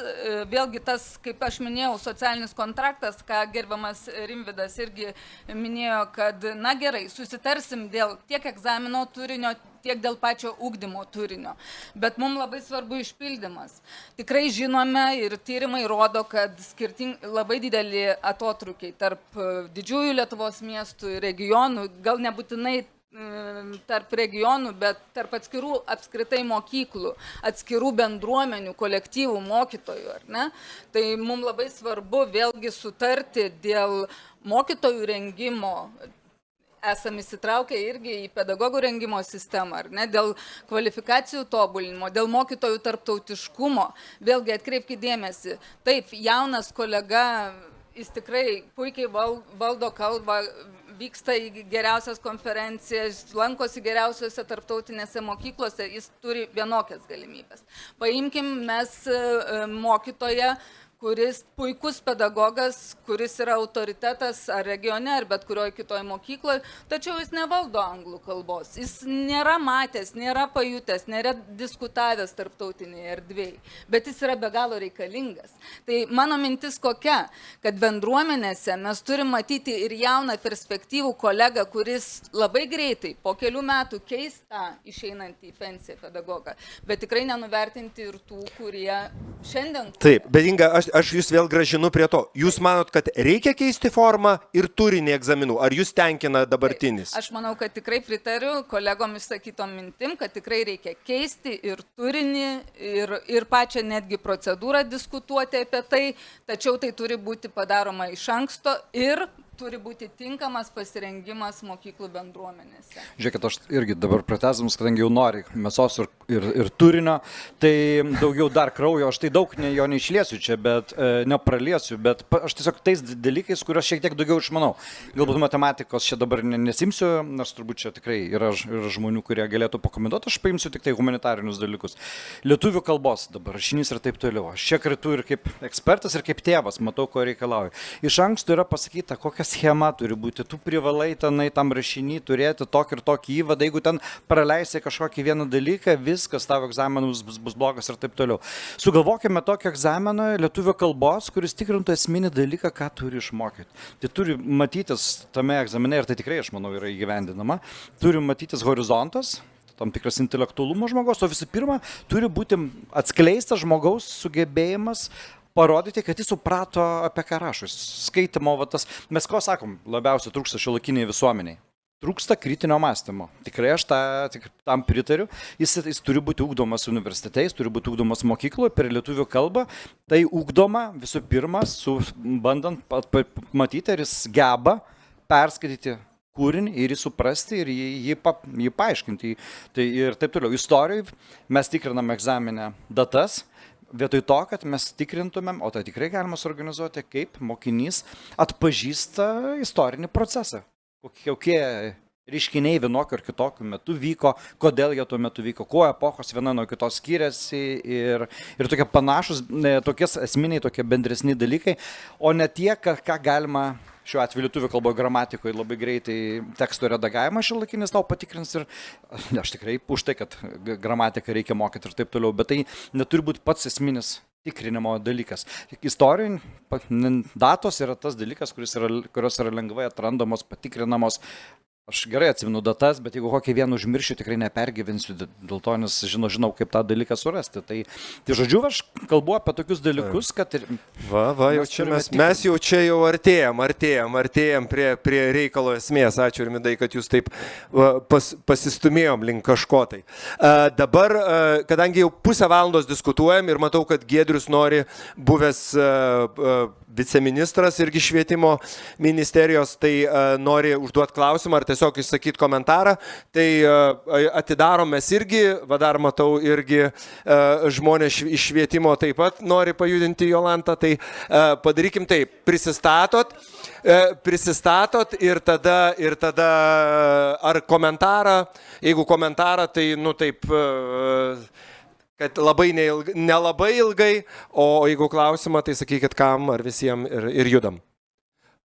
vėlgi tas, kaip aš minėjau, socialinis kontraktas, ką gerbiamas Rimvydas irgi minėjo, kad, na gerai, susitarsim dėl tiek egzamino turinio, tiek dėl pačio ugdymo turinio. Bet mums labai svarbu išpildymas. Tikrai žinome ir tyrimai rodo, kad labai dideli atotrukiai tarp didžiųjų Lietuvos miestų ir regionų, gal nebūtinai tarp regionų, bet tarp atskirų apskritai mokyklų, atskirų bendruomenių, kolektyvų, mokytojų, ar ne? Tai mums labai svarbu vėlgi sutarti dėl mokytojų rengimo. Esam įsitraukę irgi į pedagogų rengimo sistemą, ar ne, dėl kvalifikacijų tobulinimo, dėl mokytojų tarptautiškumo. Vėlgi atkreipkite dėmesį, taip, jaunas kolega, jis tikrai puikiai valdo kalbą, vyksta į geriausias konferencijas, lankosi geriausiose tarptautinėse mokyklose, jis turi vienokias galimybės. Paimkim mes mokytoją, kuris puikus pedagogas, kuris yra autoritetas ar regione, ar bet kurioje kitoje mokykloje, tačiau jis nevaldo anglų kalbos. Jis nėra matęs, nėra pajutęs, nėra diskutavęs tarptautinėje erdvėje, bet jis yra be galo reikalingas. Tai mano mintis kokia, kad bendruomenėse mes turim matyti ir jauną perspektyvų kolegą, kuris labai greitai, po kelių metų keis tą išeinantį į pensiją pedagogą, bet tikrai nenuvertinti ir tų, kurie šiandien... Taip, bet Inga, aš jūs vėl gražinu prie to. Jūs manot, kad reikia keisti formą ir turinį egzaminų? Ar jūs tenkina dabartinis? Aš manau, kad tikrai pritariu kolegom išsakytom mintim, kad tikrai reikia keisti ir turinį, ir pačią netgi procedūrą diskutuoti apie tai, tačiau tai turi būti padaroma iš anksto ir turi būti tinkamas pasirengimas mokyklų bendruomenėse. Žiūrėkit, aš irgi dabar pratęsamas, kadangi jau nori mėsos ir turinio, tai daugiau dar kraujo, aš tai daug jo neišliesiu čia, bet nepraliesiu, bet aš tiesiog tais dalykais, kuriuos šiek tiek daugiau išmanau. Galbūt matematikos čia dabar nesimsiu, nors turbūt čia tikrai yra žmonių, kurie galėtų pakomentuoti, aš paimsiu tik tai humanitarinius dalykus. Lietuvių kalbos dabar, rašinys ir taip toliau. Aš čia kartu ir kaip ekspertas, ir kaip tėvas matau, ko reikalauju. Iš anksto yra pasakyta, kokia schema turi būti. Tu privalai tenai tam rašinį turėti tokį ir tokį įvadą. Jeigu ten praleisi kažkokį vieną dalyką, viskas, tavo egzaminas bus blogas ir taip toliau. Sugalvokime tokį egzaminą lietuvių kalbos, kuris tikrintų esminį dalyką, ką turi išmokyti. Tai turi matytis tame egzamine, ir tai tikrai, aš manau, yra įgyvendinama, turi matytis horizontas, tam tikras intelektualumo žmogaus, o visų pirma, turi būti atskleistas žmogaus sugebėjimas parodyti, kad jis suprato, apie ką rašo. Skaitimo, tas, mes ko sakom, labiausiai trūksta šiuolaikiniai visuomeniai. Trūksta kritinio mąstymo. Tikrai aš tam pritariu. Jis turi būti ugdomas universitete, jis turi būti ugdomas mokykloje per lietuvių kalbą. Tai ugdoma visų pirma, bandant matyti, ar jis geba perskaityti kūrinį ir jį suprasti ir jį paaiškinti. Tai ir taip toliau. Istorijai mes tikriname egzaminę datas. Vietoj to, kad mes tikrintumėm, o tai tikrai galima suorganizuoti, kaip mokinys atpažįsta istorinį procesą. Kokie reiškiniai vienokiu ar kitokiu metu vyko, kodėl jie tuo metu vyko, kuo epochos viena nuo kitos skiriasi ir tokie panašus, tokie esminiai, tokie bendresni dalykai, o ne tie, ką galima šiuo atveju lietuvių kalboje gramatikoje labai greitai teksto redagavimą šiuolaikinis tau patikrins ir aš tikrai už tai, kad gramatiką reikia mokyti ir taip toliau, bet tai neturi būti pats esminis tikrinimo dalykas. Istorijai datos yra tas dalykas, kurios yra lengvai atrandamos, patikrinamos. Aš gerai atsimenu datas, bet jeigu kokį vieną užmiršiu, tikrai nepergyvensiu dėl to, nes žinau, kaip tą dalyką surasti. Tai žodžiu, aš kalbu apie tokius dalykus, kad... Jau čia mes jau čia artėjam prie reikalo esmės. Ačiū, Rimvydai, kad jūs taip pasistumėjom link kažko tai. Dabar, kadangi jau pusę valandos diskutuojam ir matau, kad Giedrius nori, buvęs viceministras irgi švietimo ministerijos, tai nori užduoti klausimą ar tiesiog išsakyti komentarą, tai atidarom mes irgi, dar matau irgi žmonės iš švietimo taip pat nori pajudinti Jolantą, tai padarykim taip, prisistatot ir tada ar komentarą, jeigu komentarą, tai taip, kad nelabai ilgai, o jeigu klausimą, tai sakykit kam ar visiems ir judam.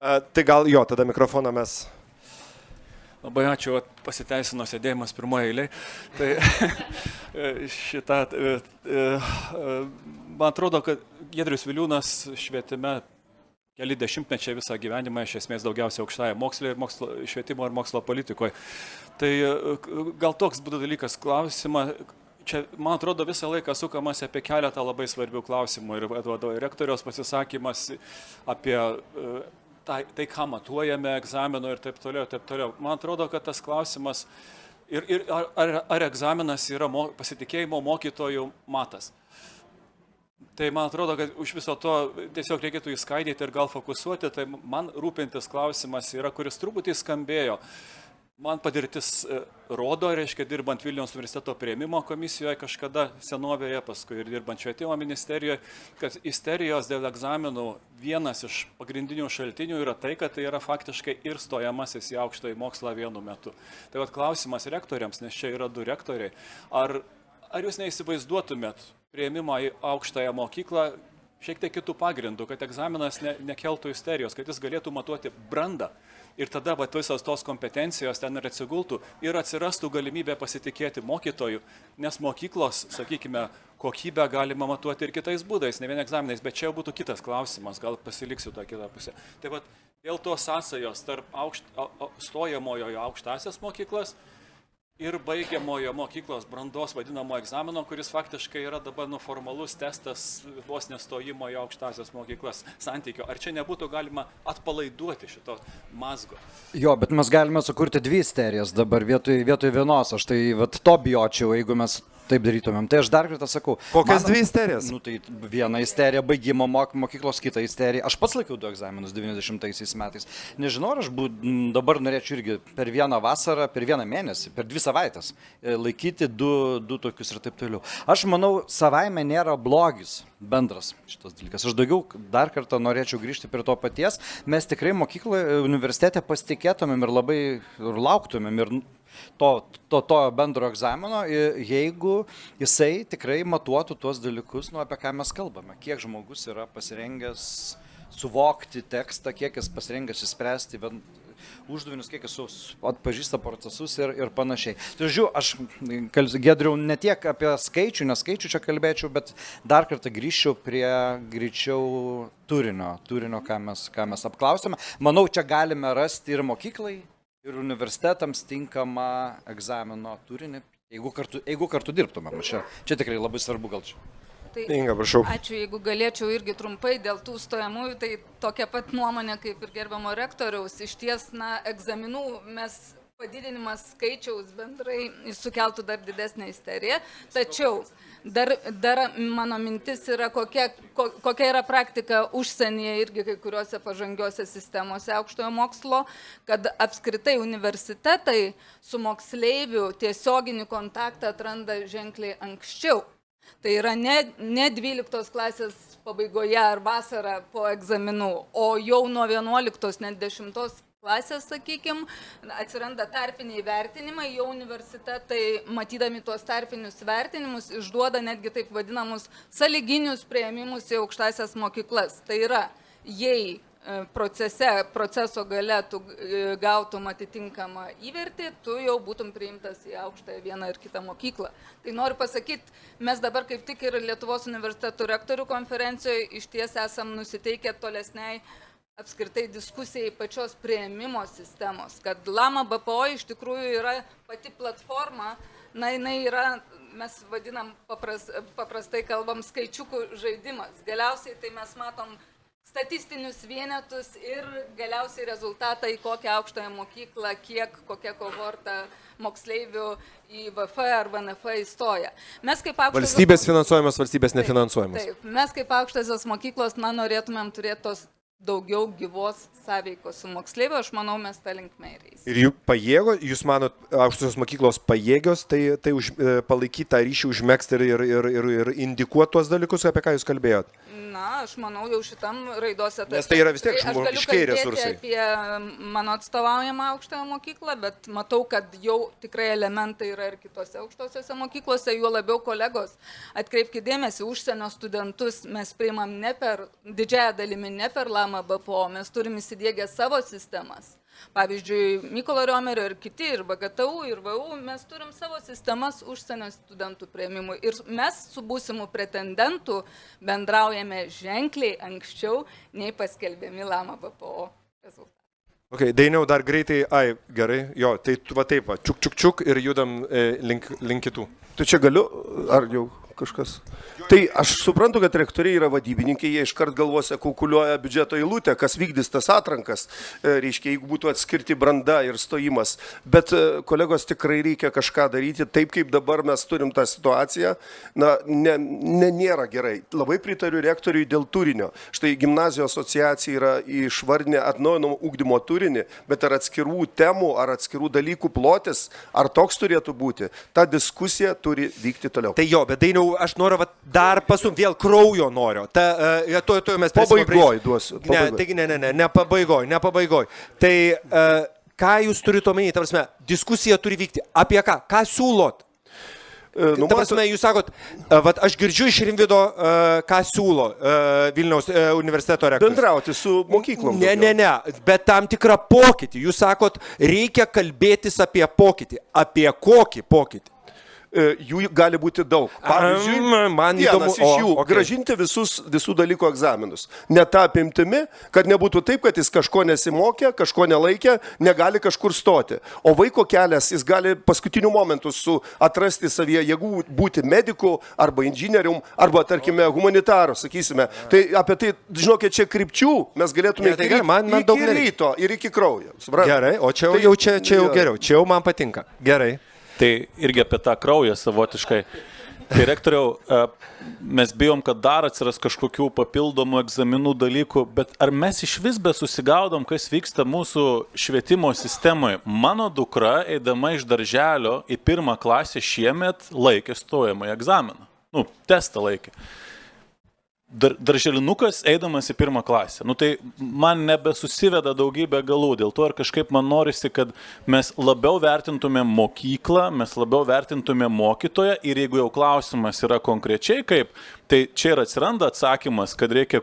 Tai gal tada mikrofoną mes... Labai ačiū, pasiteisino sėdėjimas pirmoje eilėje. Tai man atrodo, kad Giedrius Viliūnas švietime keli dešimtmečiai visą gyvenimą, iš esmės daugiausiai aukštąją mokslą ir švietimo ir mokslo politikoje. Tai gal toks būtų dalykas klausimą. Čia, man atrodo, visą laiką sukamas apie keletą labai svarbių klausimų ir rektoriaus pasisakymas apie tai, ką matuojame egzamino ir taip toliau, taip toliau. Man atrodo, kad tas klausimas ar egzaminas yra pasitikėjimo mokytojų matas. Tai man atrodo, kad už viso to tiesiog reikėtų įskaidyti ir gal fokusuoti. Tai man rūpintis klausimas yra, kuris truputį skambėjo. Man patirtis rodo, reiškia, dirbant Vilniaus universiteto priėmimo komisijoje kažkada senovėje, paskui ir dirbant švietimo ministerijoje, kad isterijos dėl egzaminų vienas iš pagrindinių šaltinių yra tai, kad tai yra faktiškai ir stojamasis į aukštąjį mokslą vienu metu. Tai vat klausimas rektoriams, nes čia yra 2 rektoriai, ar jūs neįsivaizduotumėt priėmimą į aukštąją mokyklą šiek tiek kitų pagrindų, kad egzaminas nekeltų isterijos, kad jis galėtų matuoti brandą. Ir tada visos tos kompetencijos ten ir atsigultų ir atsirastų galimybė pasitikėti mokytojų, nes mokyklos, sakykime, kokybę galima matuoti ir kitais būdais, ne vien egzaminais, bet čia jau būtų kitas klausimas, gal pasiliksiu tą kitą pusę. Taip pat dėl tos sąsajos tarp stojamojo į aukštasias mokyklas ir baigiamojo mokyklos brandos vadinamo egzamino, kuris faktiškai yra dabar formalus testas vos nestojimo į aukštasias mokyklas santykio. Ar čia nebūtų galima atpalaiduoti šito mazgo? Jo, bet mes galime sukurti 2 isterijas dabar vietoj vienos. Aš tai to bijočiau, jeigu mes taip darytumėm. Tai aš dar kartą sakau. Kokias 2 isterijas? Nu, tai viena isterija baigimo mokyklos, kita isterija. Aš pats laikiau 2 egzaminus 90 metais. Nežinau, ar aš dabar norėčiau irgi per vieną vasarą, per vieną mėnesį, per 2 savaitės laikyti 2 tokius ir taip toliau. Aš manau, savaime nėra blogis bendras šitas dalykas. Aš daugiau dar kartą norėčiau grįžti prie to paties. Mes tikrai mokykloje, universitete pasitikėtumėm ir labai lauktumėm ir to bendro egzamino, jeigu jisai tikrai matuotų tuos dalykus, apie ką mes kalbame. Kiek žmogus yra pasirengęs suvokti tekstą, kiek jis pasirengęs išspręsti uždavinius, kiek jis atpažįsta procesus ir panašiai. Tai žiūrėjau, aš Giedriau ne tiek apie skaičių, nes skaičių čia kalbėčiau, bet dar kartą grįžčiau prie greičiau turinio, ką mes apklausėme. Manau, čia galime rasti ir mokyklai, ir universitetams tinkamą egzamino turinį, jeigu kartu dirbtumėm. Čia tikrai labai svarbu gal čia. Tai, Inga, prašau. ačiū, jeigu galėčiau irgi trumpai dėl tų stojamųjų, tai tokia pat nuomonė kaip ir gerbiamo rektoriaus. Iš ties, egzaminų padidinimas skaičiaus bendrai sukeltų dar didesnę isteriją, tačiau dar mano mintis yra, kokia yra praktika užsienyje irgi kai kuriuose pažangiuose sistemose aukštojo mokslo, kad apskritai universitetai su moksleiviu tiesioginį kontaktą atranda ženkliai anksčiau. Tai yra ne 12 klasės pabaigoje ar vasarą po egzaminų, o jau nuo 11, net 10 klasės, sakykime, atsiranda tarpiniai vertinimai, jau universitetai, matydami tuos tarpinius vertinimus, išduoda netgi taip vadinamus sąlyginius priėmimus į aukštąsias mokyklas. Tai yra, jei proceso gale tu gautum atitinkamą įvertį, tu jau būtum priimtas į aukštąją vieną ir kitą mokyklą. Tai noriu pasakyti, mes dabar kaip tik ir Lietuvos universitetų rektorių konferencijoje iš ties esam nusiteikę tolesniai apskritai diskusijai pačios priėmimo sistemos, kad Lama BPO iš tikrųjų yra pati platforma, jinai yra, mes vadinam paprastai kalbam skaičiukų žaidimas. Galiausiai tai mes matom statistinius vienetus ir galiausiai rezultatą į kokią aukštąją mokyklą, kokia kohorta moksleivių į VF ar VNF įstoja. Valstybės finansuojamas, valstybės nefinansuojamas. Taip, mes kaip aukštosios mokyklos, norėtumėm turėti tos daugiau gyvos sąveikos su moksleiviu, aš manau, mes tą linkme ir eisime. Ir jūs manot, aukštosios mokyklos pajėgios palaikyti tą ryšį, užmegzti ir indikuoti tuos dalykus, apie ką jūs kalbėjot? Aš manau, jau šitam raidos etape. Nes tai yra vis tiek žmogiškieji resursai. Aš galiu kalbėti apie mano atstovaujamą aukštąją mokyklą, bet matau, kad jau tikrai elementai yra ir kitose aukštosiose mokyklose, juo labiau kolegos. Atkreipkite dėmesį, užsienio studentus mes priimam didžiąją dalimi ne per Lama BPO, mes turim įsidėgę savo sistemas. Pavyzdžiui, Mykolo Riomerio ir kiti, ir BGTU, ir VU, mes turim savo sistemas užsienio studentų priėmimui. Ir mes su būsimu pretendentu bendraujame ženkliai anksčiau, nei paskelbiami Lama BPO rezultatai. Ok, Dainiau, dar greitai, gerai, jo, tai taip, čiuk ir judam link kitų. Tu čia galiu, ar jau kažkas? Tai aš suprantu, kad rektoriai yra vadybininkai, jie iškart galvose kalkuliuoja biudžeto eilutę, kas vykdys tas atrankas, reiškia, jeigu būtų atskirti branda ir stojimas. Bet kolegos, tikrai reikia kažką daryti, taip kaip dabar mes turim tą situaciją, nėra gerai. Labai pritariu rektoriui dėl turinio. Štai gimnazijų asociacija yra išvardinę atnaujinamą ugdymo turinį, bet ar atskirų temų, ar atskirų dalykų plotis, ar toks turėtų būti, ta diskusija turi vykti toliau. Tai jo, bet Dainiau, aš noriu dar vėl kraujo noriu. Mes pabaigoj duosiu. Ne pabaigoj. Tai ką jūs turite omeny, ta prasme, diskusija turi vykti apie ką? Ką siūlot? Ta prasme, jūs sakot, vat aš girdžiu iš Rimvydo, ką siūlo Vilniaus universiteto rektorius. Bendrauti su mokyklom. Ne, bet tam tikrą pokytį. Jūs sakot, reikia kalbėtis apie pokytį. Apie kokį pokytį? Jų gali būti daug. Pavyzdžiui, man vienas įdomu, iš jų okay. gražinti visų dalykų egzaminus. Ne tą apimtimi, kad nebūtų taip, kad jis kažko nesimokė, kažko nelaikė, negali kažkur stoti. O vaiko kelias, jis gali paskutiniu momentu atrasti savyje jėgų būti mediku arba inžinierium, arba, tarkime, humanitaru, sakysime. Tai apie tai, žinokit, čia krypčių mes galėtume iki ryto ir iki kraujo. Gerai, o čia jau geriau, čia jau man patinka. Gerai. Tai irgi apie tą kraują savotiškai. Tai rektoriau, mes bijom, kad dar atsiras kažkokių papildomų egzaminų dalykų, bet ar mes iš vis be susigaudom, kas vyksta mūsų švietimo sistemoje? Mano dukra, eidama iš darželio į 1. klasę šiemet, laikė stojamąjį egzaminą. Testą laikė. Darželinukas eidamas į 1. klasę. Tai man nebesusiveda daugybė galų. Dėl to ir kažkaip man norisi, kad mes labiau vertintume mokyklą, mes labiau vertintume mokytoją ir jeigu jau klausimas yra konkrečiai kaip, tai čia ir atsiranda atsakymas, kad reikia,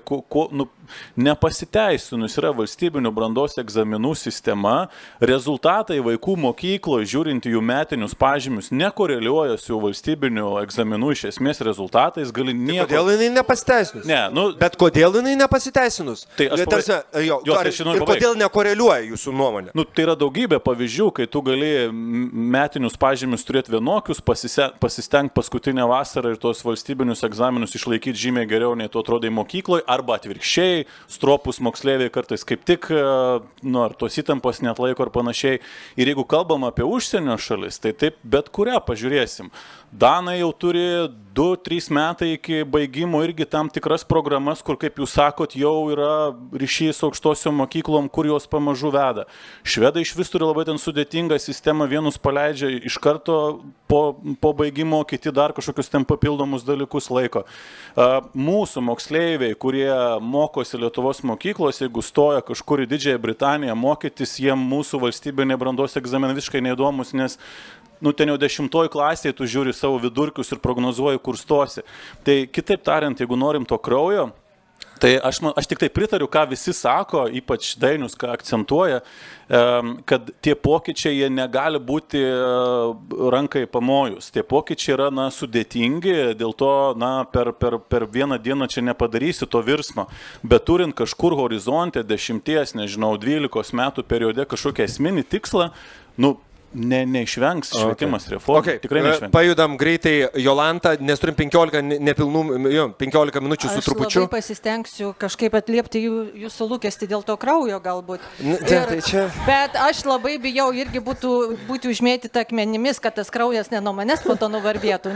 nepasiteisinus yra valstybinių brandos egzaminų sistema, rezultatai vaikų mokykloje, žiūrint jų metinius pažymius, nekoreliuoja su valstybinių egzaminų iš esmės rezultatais, gali nieko. Kodėl jinai nepasiteisinus? Ne, bet kodėl jinai nepasiteisinus? Tai aš ir kodėl nekoreliuoja jūsų nuomonė? Tai yra daugybė pavyzdžių, kai tu gali metinius pažymius turėti vienokius, pasistengti paskutinę vasarą ir tos valstybinius egzaminus išlaikyti žymiai geriau, nei tu atrodai mokykloje, arba atvirkščiai, stropus moksleiviai kartais kaip tik, ar tos įtampos net laiko ar panašiai. Ir jeigu kalbam apie užsienio šalis, tai taip bet kurią pažiūrėsim. Danai jau turi 2-3 metai iki baigimo irgi tam tikras programas, kur, kaip jūs sakot, jau yra ryšys su aukštosiom mokyklom, kur jos pamažu veda. Švedai iš vis turi labai ten sudėtingą sistemą, vienus paleidžia iš karto po baigimo, kiti dar kažkokius ten papildomus dalykus laiko. Mūsų moksleiviai, kurie mokosi Lietuvos mokyklos, jeigu stoja kažkur į Didžiąją Britaniją mokytis, jiem mūsų valstybinė brandos egzaminai visiškai neįdomus, nes ten jau 10 klasėje tu žiūri savo vidurkius ir prognozuoji, kur stosi. Tai kitaip tariant, jeigu norim to kraujo, tai aš tik tai pritariu, ką visi sako, ypač Dainius, ką akcentuoja, kad tie pokyčiai jie negali būti rankai pamojus. Tie pokyčiai yra sudėtingi, dėl to per vieną dieną čia nepadarysi to virsmo. Bet turint kažkur horizonte 10, 12 metų periode kažkokią esminį tikslą, neišvengs švietimas reformų. Tikrai neišvengs. Pajudam greitai, Jolanta, nes turim 15 minučių su trupučiu. Aš labai pasistengsiu kažkaip atliepti jūsų lūkestį dėl to kraujo galbūt. Bet aš labai bijau irgi būti užmėtyta akmenimis, kad tas kraujas ne nuo manęs po to nuvarbėtų.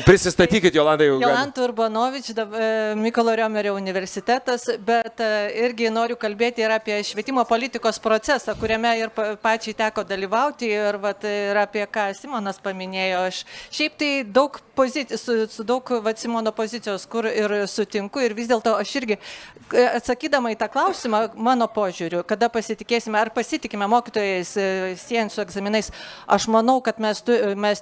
Prisistatykit, Jolanta. Jolanta Urbanovič, Mykolo Riomerio universitetas, bet irgi noriu kalbėti ir apie švietimo politikos procesą, kuriame ir pačiai teko dalyvauti ir apie ką Simonas paminėjo. Aš šiaip tai daug su daug Simono pozicijos, kur ir sutinku ir vis dėlto aš irgi, atsakydama į tą klausimą, mano požiūriu, kada pasitikėsime, ar pasitikime mokytojais siejant su egzaminais, aš manau, kad mes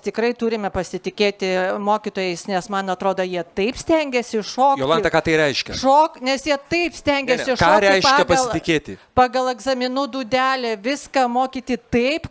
tikrai turime pasitikėti mokytojais, nes man atrodo, jie taip stengiasi šokti. Jolanta, ką tai reiškia? Nes jie taip stengiasi šokti. Ką reiškia pasitikėti? Pagal egzaminų dūdelę viską mokyti taip,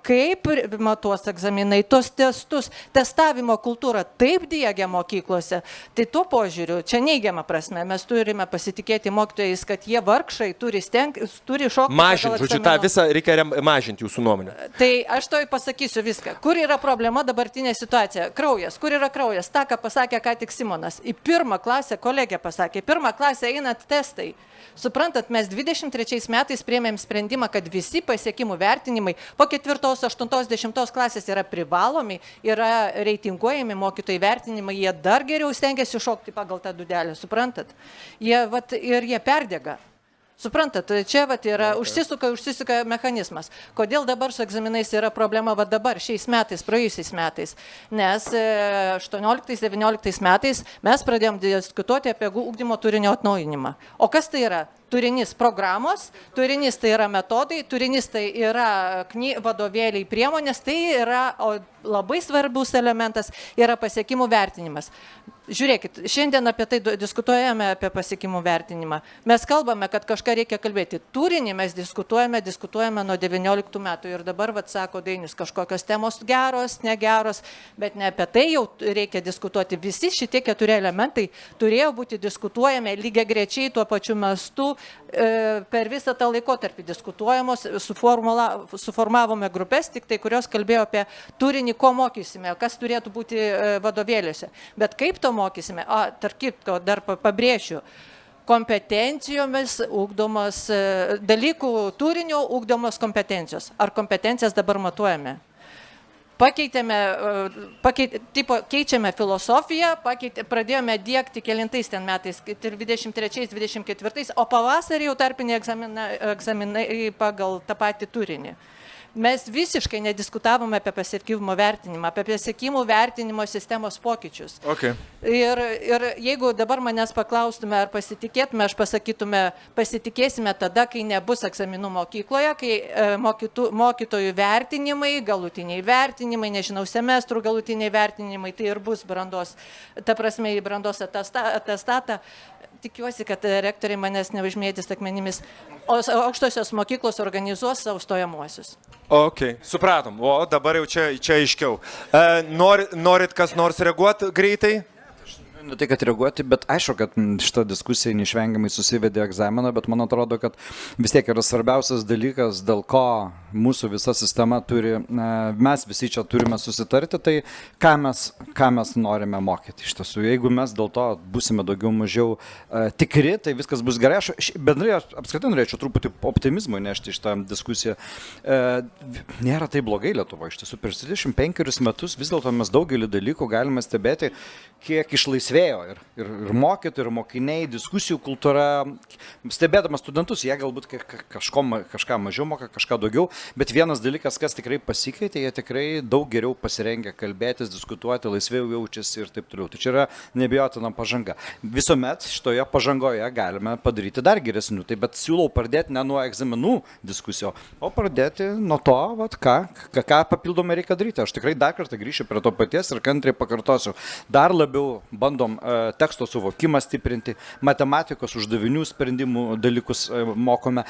kaip matuos egzaminai, tos testus, testavimo kultūra taip diegia mokyklose. Tai tuo požiūriu, čia neigiama prasme, mes turime pasitikėti mokytojais, kad jie vargšai turi šokti. Mažinti, žodžiu, tą visą reikia mažinti jūsų nuomonę. Tai aš to pasakysiu viską. Kur yra problema dabartinė situacija? Kraujas. Kur yra kraujas? Ta, ką pasakė ką tik Simonas. Į 1. klasę kolegė pasakė, 1. klasę einat testai. Suprantat, mes 23 metais priėmėm sprendimą, kad visi pasiekimų vertinimai po 4, 8, 10 klasės yra privalomi, yra reitinguojami mokytojai vertinimai, jie dar geriau stengiasi šokti pagal tą dūdelę, suprantat? Ir jie perdega. Suprantat, čia yra užsisuka mechanizmas. Kodėl dabar su egzaminais yra problema dabar, šiais metais, praėjusiais metais? Nes 18-19 metais mes pradėjom diskutuoti apie ugdymo turinio atnaujinimą. O kas tai yra? turinys programos, turinys tai yra metodai, turinys tai yra vadovėliai priemonės, tai yra labai svarbus elementas yra pasiekimų vertinimas. Žiūrėkit, šiandien apie tai diskutuojame, apie pasiekimų vertinimą. Mes kalbame, kad kažką reikia kalbėti. Turinį mes diskutuojame nuo 19 metų ir dabar, sako Dainius, kažkokios temos geros, negeros, bet ne apie tai jau reikia diskutuoti. Visi šitie 4 elementai turėjo būti diskutuojami lygiagrečiai tuo pačiu mastu per visą tą laikotarpį diskutuojamos, suformavome grupės, tik tai kurios kalbėjo apie turinį, ko mokysime, kas turėtų būti vadovėliuose. Bet kaip to mokysime? Tarp kitko, dar pabrėšiu, kompetencijomis ūkdomos, dalykų turinio ūkdomos kompetencijos. Ar kompetencijas dabar matuojame? Keičiame filosofiją, pradėjome diegti kelintais ten metais, 23-24, o pavasarį jau tarpiniai egzaminai pagal tą patį turinį. Mes visiškai nediskutavome apie pasiekimų vertinimą, apie pasiekimų vertinimo sistemos pokyčius. Okay. Ir jeigu dabar manęs paklaustume, ar pasitikėtume, aš pasakytume, pasitikėsime tada, kai nebus egzaminų mokykloje, kai mokytojų vertinimai, galutiniai vertinimai, nežinau, semestrų galutiniai vertinimai, tai ir bus brandos, ta prasme, į brandos atestatą. Tikiuosi, kad rektoriai manęs neužmėtys akmenimis, o aukštosios mokyklos organizuos savo stojamuosius. Ok, supratom. O dabar jau čia aiškiau. Norit kas nors reaguoti greitai? Ne tai, kad reaguoti, bet aišku, kad šita diskusija neišvengiamai susivedė egzaminą, bet man atrodo, kad vis tiek yra svarbiausias dalykas, dėl ko mūsų visa sistema turi, mes visi čia turime susitarti, tai ką mes norime mokyti. Iš tiesų, jeigu mes dėl to būsime daugiau mažiau tikri, tai viskas bus gerai. Aš bendrai apskritai norėčiau truputį optimizmo nešti iš tą diskusiją. Nėra tai blogai Lietuvoje. Iš tiesų, per 25 metus vis dėlto mes daugelį dalykų galime stebėti, kiek išlaisvėjo ir mokytojai, ir mokiniai, diskusijų kultūra, stebėdamas studentus, jie galbūt kažką mažiau moka, kažką daugiau, bet vienas dalykas, kas tikrai pasikeitė, jie tikrai daug geriau pasirengę kalbėtis, diskutuoti, laisviau jaučiasi ir taip toliau. Tai čia yra neabejotina pažanga. Visuomet šitoje pažangoje galime padaryti dar geresnių, tai bet siūlau pradėti ne nuo egzaminų diskusijų, o pradėti nuo to, ką papildomai reikia daryti. Aš tikrai dar kartą grįšiu prie to paties ir kantriai pakartosiu. Dar labiau bandom teksto suvokimą stiprinti, matematikos uždavinių sprendimų dalykus mokome.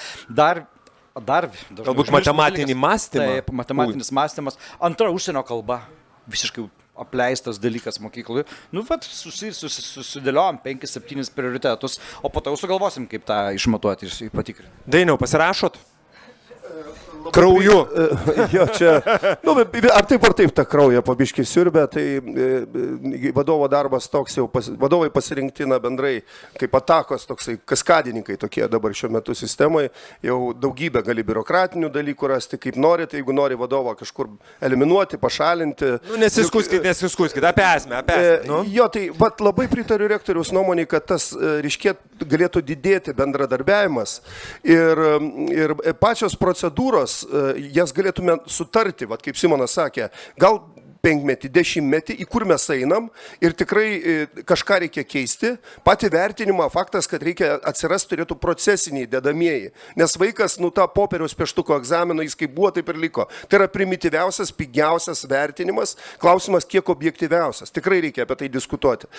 Galbūt matematinį mąstymą? Taip, matematinis mąstymas. Antra, užsienio kalba. Visiškai apleistas dalykas mokykloje. Susidėliojom 5-7 prioritetus, o po to jau sugalvosim, kaip tą išmatuoti ir patikrinti. Dainiau, pasirašot? Krauju. Jo, čia, ar taip tą kraują pabiškį siurbę, tai vadovo darbas toks jau, vadovai pasirinkti bendrai kaip atakos, toksai kaskadininkai tokie dabar šiuo metu sistemoje, jau daugybę gali biurokratinių dalykų rasti, kaip norite, jeigu nori vadovą kažkur eliminuoti, pašalinti. Nesiskuskit, apie esmę. Jo, tai labai pritariu rektoriaus nuomonį, kad tas galėtų didėti bendradarbiavimas ir pačios procedūros, jas galėtume sutarti, kaip Simonas sakė, gal 5-metį, 10-metį, į kur mes einam ir tikrai kažką reikia keisti. Pati vertinimą, faktas, kad reikia atsirasti turėtų procesiniai dedamieji, nes vaikas, tą popieriaus pieštuko egzaminą, jis kaip buvo, taip ir liko. Tai yra primityviausias, pigiausias vertinimas, klausimas kiek objektyviausias. Tikrai reikia apie tai diskutuoti.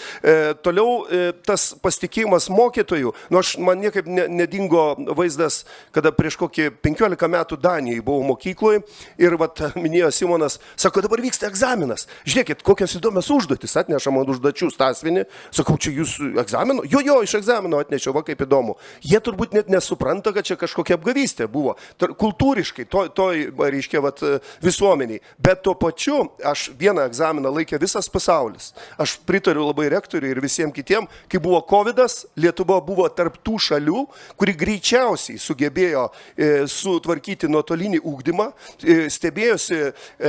Toliau tas pasitikėjimas mokytojų, man niekaip nedingo vaizdas, kada prieš kokį 15 metų Danijai buvau mokykloje ir minėjo Simonas, sako, dabar vyksta egzaminas. Žiūrėkit, kokios įdomios užduotis atnešam ant užduočių stasvinį. Sakau, čia jūs egzamino? Jo, iš egzamino atnešiau, kaip įdomu. Jie turbūt net nesupranta, kad čia kažkokia apgavystė buvo. Kultūriškai, reiškia, visuomeniai. Bet tuo pačiu, aš vieną egzaminą laikė visas pasaulis. Aš pritariu labai rektoriui ir visiems kitiem, kai buvo COVID-as, Lietuva buvo tarp tų šalių, kuri greičiausiai sugebėjo sutvarkyti nuotolinį ugdymą. Stebėjosi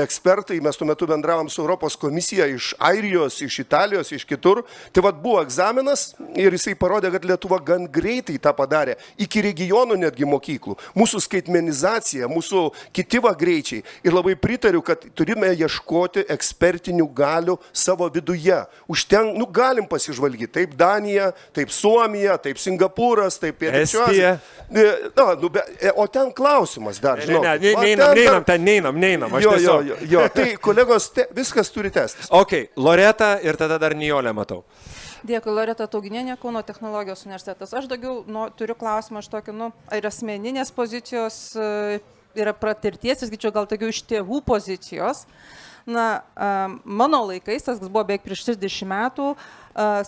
ekspertai, mes tuo metu bendraujame bendravom su Europos komisija iš Airijos, iš Italijos, iš kitur. Tai vad buvo egzaminas ir jisai parodė, kad Lietuva gan greitai tą padarė. Iki regionų netgi mokyklų. Mūsų skaitmenizacija, mūsų kiti va greičiai. Ir labai pritariu, kad turime ieškoti ekspertinių galių savo viduje. Galim pasižvalgyti. Taip Danija, taip Suomija, taip Singapūras, taip Estija. O ten klausimas dar, žinau. Neinam. Aš tiesiog. Jo, tai kolegos, viskas turi testis. Ok, Loreta ir tada dar Nijolę matau. Dėkui, Loreta Tauginienė, Kauno technologijos universitetas. Aš daugiau turiu klausimą iš tokio, ar asmeninės pozicijos yra patirties, sakyčiau, gal daugiau iš tėvų pozicijos. Mano laikais, tas buvo beveik prieš 30 metų,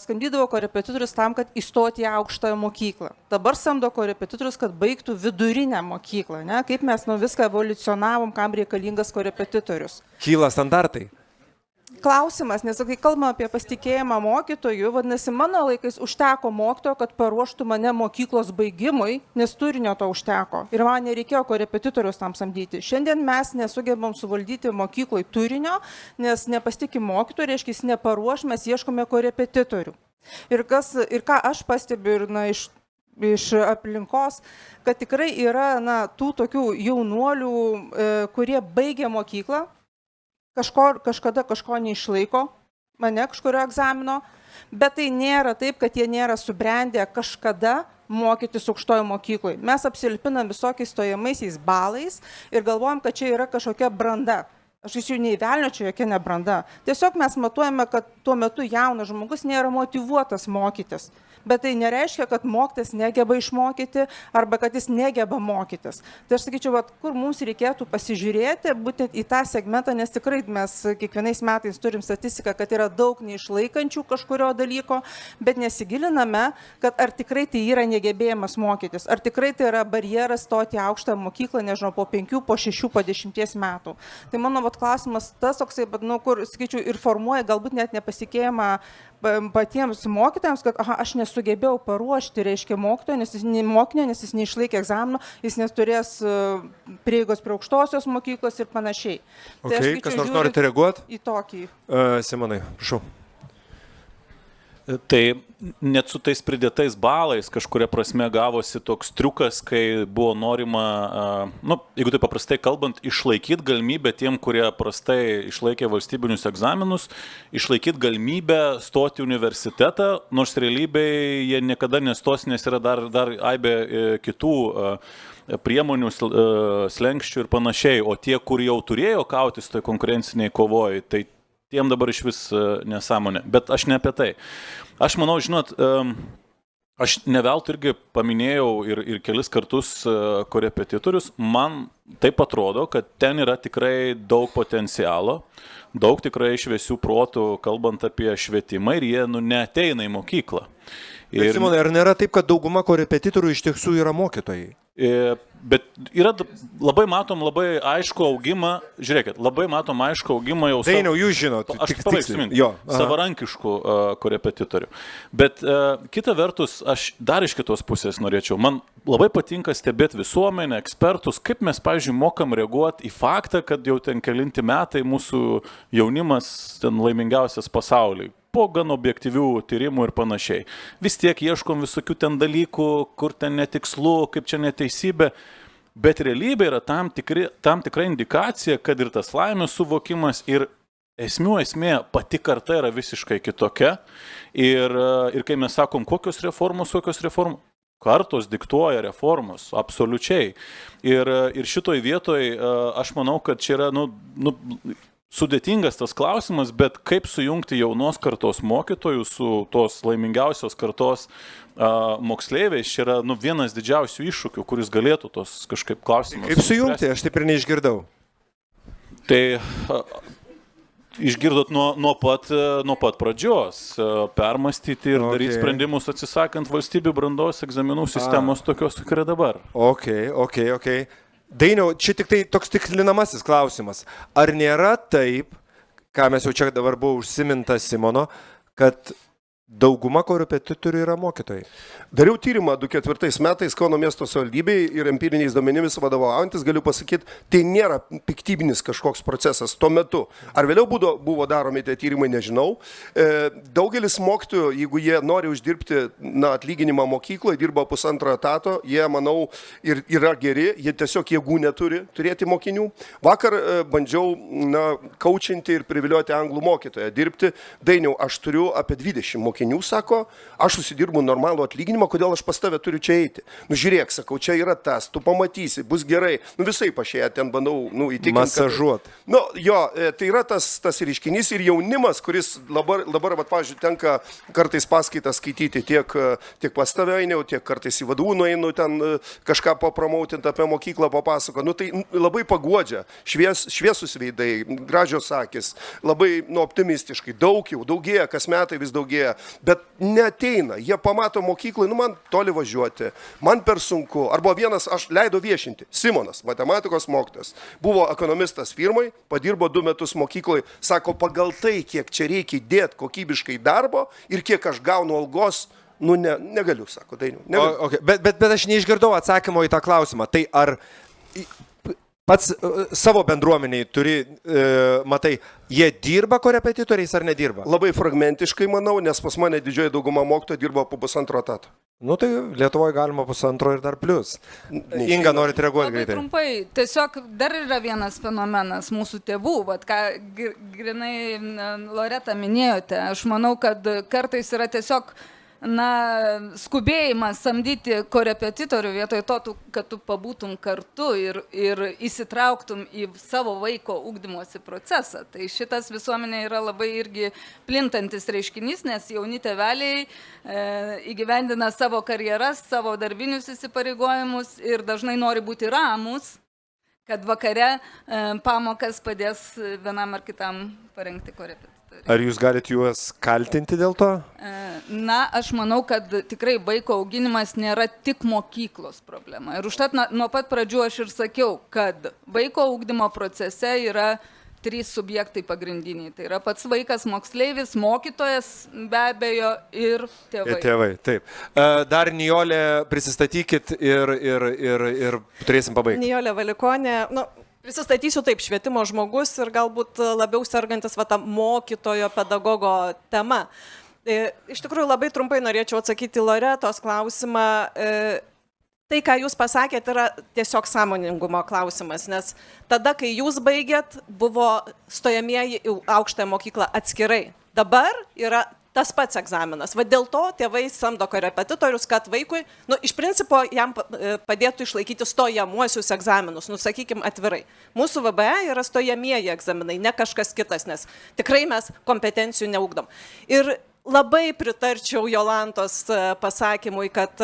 skambydavo korepetitorius tam, kad įstoti į aukštąją mokyklą. Dabar samdo korepetitorius, kad baigtų vidurinę mokyklą. Ne? Kaip mes viską evoliucionavom, kam reikalingas korepetitorius. Kyla standartai. Klausimas, nes kai kalbame apie pasitikėjimą mokytojų, vadinasi, mano laikais užteko mokytojo, kad paruoštų mane mokyklos baigimui, nes turinio to užteko. Ir man nereikėjo korepetitorius tam samdyti. Šiandien mes nesugebam suvaldyti mokykloj turinio, nes nepasitikim mokytojų, reiškia, jis neparuoš, mes ieškome korepetitorių. Ir ką aš pastebiu ir iš aplinkos, kad tikrai yra tų tokių jaunuolių, kurie baigia mokyklą, kažkada kažko neišlaiko, kažkurio egzamino, bet tai nėra taip, kad jie nėra subrendę kažkada mokytis aukštojo mokykloje. Mes apsilpinam visokiais stojamaisiais balais ir galvojam, kad čia yra kažkokia branda. Aš iš jų neįvelnio, čia jokia ne branda. Tiesiog mes matuojame, kad tuo metu jaunas žmogus nėra motyvuotas mokytis. Bet tai nereiškia, kad mokytis negeba išmokyti arba kad jis negeba mokytis. Tai aš sakyčiau, kur mums reikėtų pasižiūrėti būtent į tą segmentą, nes tikrai mes kiekvienais metais turim statistiką, kad yra daug neišlaikančių kažkurio dalyko, bet nesigiliname, kad ar tikrai tai yra negebėjimas mokytis, ar tikrai tai yra barjeras stoti į aukštą mokyklą, nežinau, po 5, po 6, po 10 metų. Tai mano klausimas tas toksai, kur, sakyčiau, ir formuoja galbūt net nepasitikėjimą patiems mokytojams, kad aš nesugebėjau paruošti, reiškia, mokytojo, nes jis neišlaikė egzamino, jis neturės prieigos prie aukštosios mokyklos ir panašiai. Okay, tai kas nors norite reaguoti? Į tokį. Simonai, prašau. Tai net su tais pridėtais balais kažkuria prasme gavosi toks triukas, kai buvo norima, jeigu tai paprastai kalbant, išlaikyti galimybę tiem, kurie prastai išlaikė valstybinius egzaminus, išlaikyti galimybę stoti į universitetą, nors realybėje jie niekada nestos, nes yra dar aibė kitų priemonių, slenkščių ir panašiai, o tie, kur jau turėjo kautis toj konkurenciniai kovoje, tai tiem dabar iš vis nesąmonė. Bet aš ne apie tai. Aš manau, žinot, aš neveltui irgi paminėjau ir kelis kartus korepetitorius. Man taip atrodo, kad ten yra tikrai daug potencialo, daug tikrai šviesių protų, kalbant apie švietimą, ir jie neateina į mokyklą. Bet, Simonai, ar nėra taip, kad dauguma korepetitorių iš tiesų yra mokytojai? Bet yra labai matom labai aišku augimą, žiūrėkit, labai matom aišku augimą jau Dainiau, jūs žinot, aš paveiksiu savarankiškų korepetitorių. Bet kita vertus, aš dar iš kitos pusės norėčiau, man labai patinka stebėti visuomenę, ekspertus, kaip mes, pavyzdžiui, mokam reaguoti į faktą, kad jau ten kelinti metai mūsų jaunimas ten laimingiausias pasaulyje. Po gan objektyvių tyrimų ir panašiai. Vis tiek ieškom visokių ten dalykų, kur ten netikslu, kaip čia neteisybė, bet realybė yra tam tikra indikacija, kad ir tas laimės suvokimas ir esmė pati karta yra visiškai kitokia. Ir kai mes sakom, kokios reformos, kartos diktuoja reformos, absoliučiai. Ir šitoj vietoj aš manau, kad čia yra, sudėtingas tas klausimas, bet kaip sujungti jaunos kartos mokytojus su tos laimingiausios kartos moksleiviais, čia yra vienas didžiausių iššūkių, kuris galėtų tos kažkaip klausimus. Kaip sujungti? Aš taip ir neišgirdau. Tai išgirdot nuo pat pradžios, permastyti ir daryti sprendimus atsisakant valstybių brandos egzaminų sistemos tokios, kokia yra dabar. Ok. Dainiau, čia tik tai toks tikslinamasis klausimas. Ar nėra taip, ką mes jau čia dabar buvo užsiminta Simono, kad dauguma korepetitorių yra mokytojai. Dariau tyrimą 2004 metais Kauno miesto savivaldybei ir empiriniais duomenimis vadovaujantis, galiu pasakyti, tai nėra piktybinis kažkoks procesas tuo metu. Ar vėliau buvo daromi tie tyrimai, nežinau. Daugelis mokytojų, jeigu jie nori uždirbti atlyginimą mokykloje, dirba 1,5 etato, jie, manau, ir yra geri, jie tiesiog jėgų neturi turėti mokinių. Vakar bandžiau kaučinti ir priviliuoti anglų mokytoją dirbti. Dainiau, aš turiu apie 20 mokinių, sako, aš susidirbu normalų atlyginimą, kodėl aš pas tave turiu čia eiti. Žiūrėk, sakau, čia yra tas, tu pamatysi, bus gerai. Visai pašėję ten bandau įtikinti. Masažuot. Tai yra tas reiškinys ir jaunimas, kuris dabar pavyzdžiui, tenka kartais paskaitas skaityti tiek pas tave einiau, tiek kartais į vadų nueinu, ten kažką papromautinti apie mokyklą papasako. Tai labai paguodžia, šviesus veidai, gražios akis, labai optimistiškai, daugėja, kas metai vis daugėja. Bet neateina, jie pamato mokyklai, man toli važiuoti, man per sunku. Arba vienas, aš leidau viešinti, Simonas, matematikos mokytojas, buvo ekonomistas firmai, padirbo 2 metus mokyklai, sako, pagal tai, kiek čia reikia įdėti kokybiškai darbo ir kiek aš gaunu algos, negaliu, sako Dainiau. Okay. Bet aš neišgirdau atsakymo į tą klausimą. Tai ar pats savo bendruomeniai turi, matai, jie dirba korepetitoriais ar nedirba? Labai fragmentiškai, manau, nes pas mane didžioji dauguma mokytojų dirba po 1,5 etato. Tai Lietuvoje galima 1,5 ir dar plius. Inga, norit reaguoti greitai? Trumpai, tiesiog dar yra vienas fenomenas mūsų tėvų, ką grinai Loreta minėjote. Aš manau, kad kartais yra tiesiog skubėjimas samdyti korepetitorių vietoj to, kad tu pabūtum kartu ir įsitrauktum į savo vaiko ugdymosi procesą. Tai šitas visuomenė yra labai irgi plintantis reiškinys, nes jauni tėveliai įgyvendina savo karjeras, savo darbinius įsipareigojimus ir dažnai nori būti ramus, kad vakare pamokas padės vienam ar kitam parengti korepetitorių. Ar jūs galite juos kaltinti dėl to? Aš manau, kad tikrai vaiko auginimas nėra tik mokyklos problema. Ir užtat nuo pat pradžių aš ir sakiau, kad vaiko augdymo procese yra 3 subjektai pagrindiniai. Tai yra pats vaikas, moksleivis, mokytojas, be abejo, ir tėvai. Tėvai, taip. Dar Nijolė, prisistatykit ir turėsim pabaigti. Nijolė Valikonė. Prisistatysiu taip, švietimo žmogus ir galbūt labiau sergantis tą mokytojo, pedagogo tema. Iš tikrųjų, labai trumpai norėčiau atsakyti Loretos klausimą. Tai, ką jūs pasakėt, yra tiesiog sąmoningumo klausimas, nes tada, kai jūs baigėt, buvo stojamieji į aukštąją mokyklą atskirai. Dabar yra tas pats egzaminas. Dėl to tėvai samdo korepetitorius, kad vaikui, iš principo, jam padėtų išlaikyti stojamuosius egzaminus. Sakykim atvirai. Mūsų VBE yra stojamieji egzaminai, ne kažkas kitas, nes tikrai mes kompetencijų neugdom. Ir labai pritarčiau Jolantos pasakymui, kad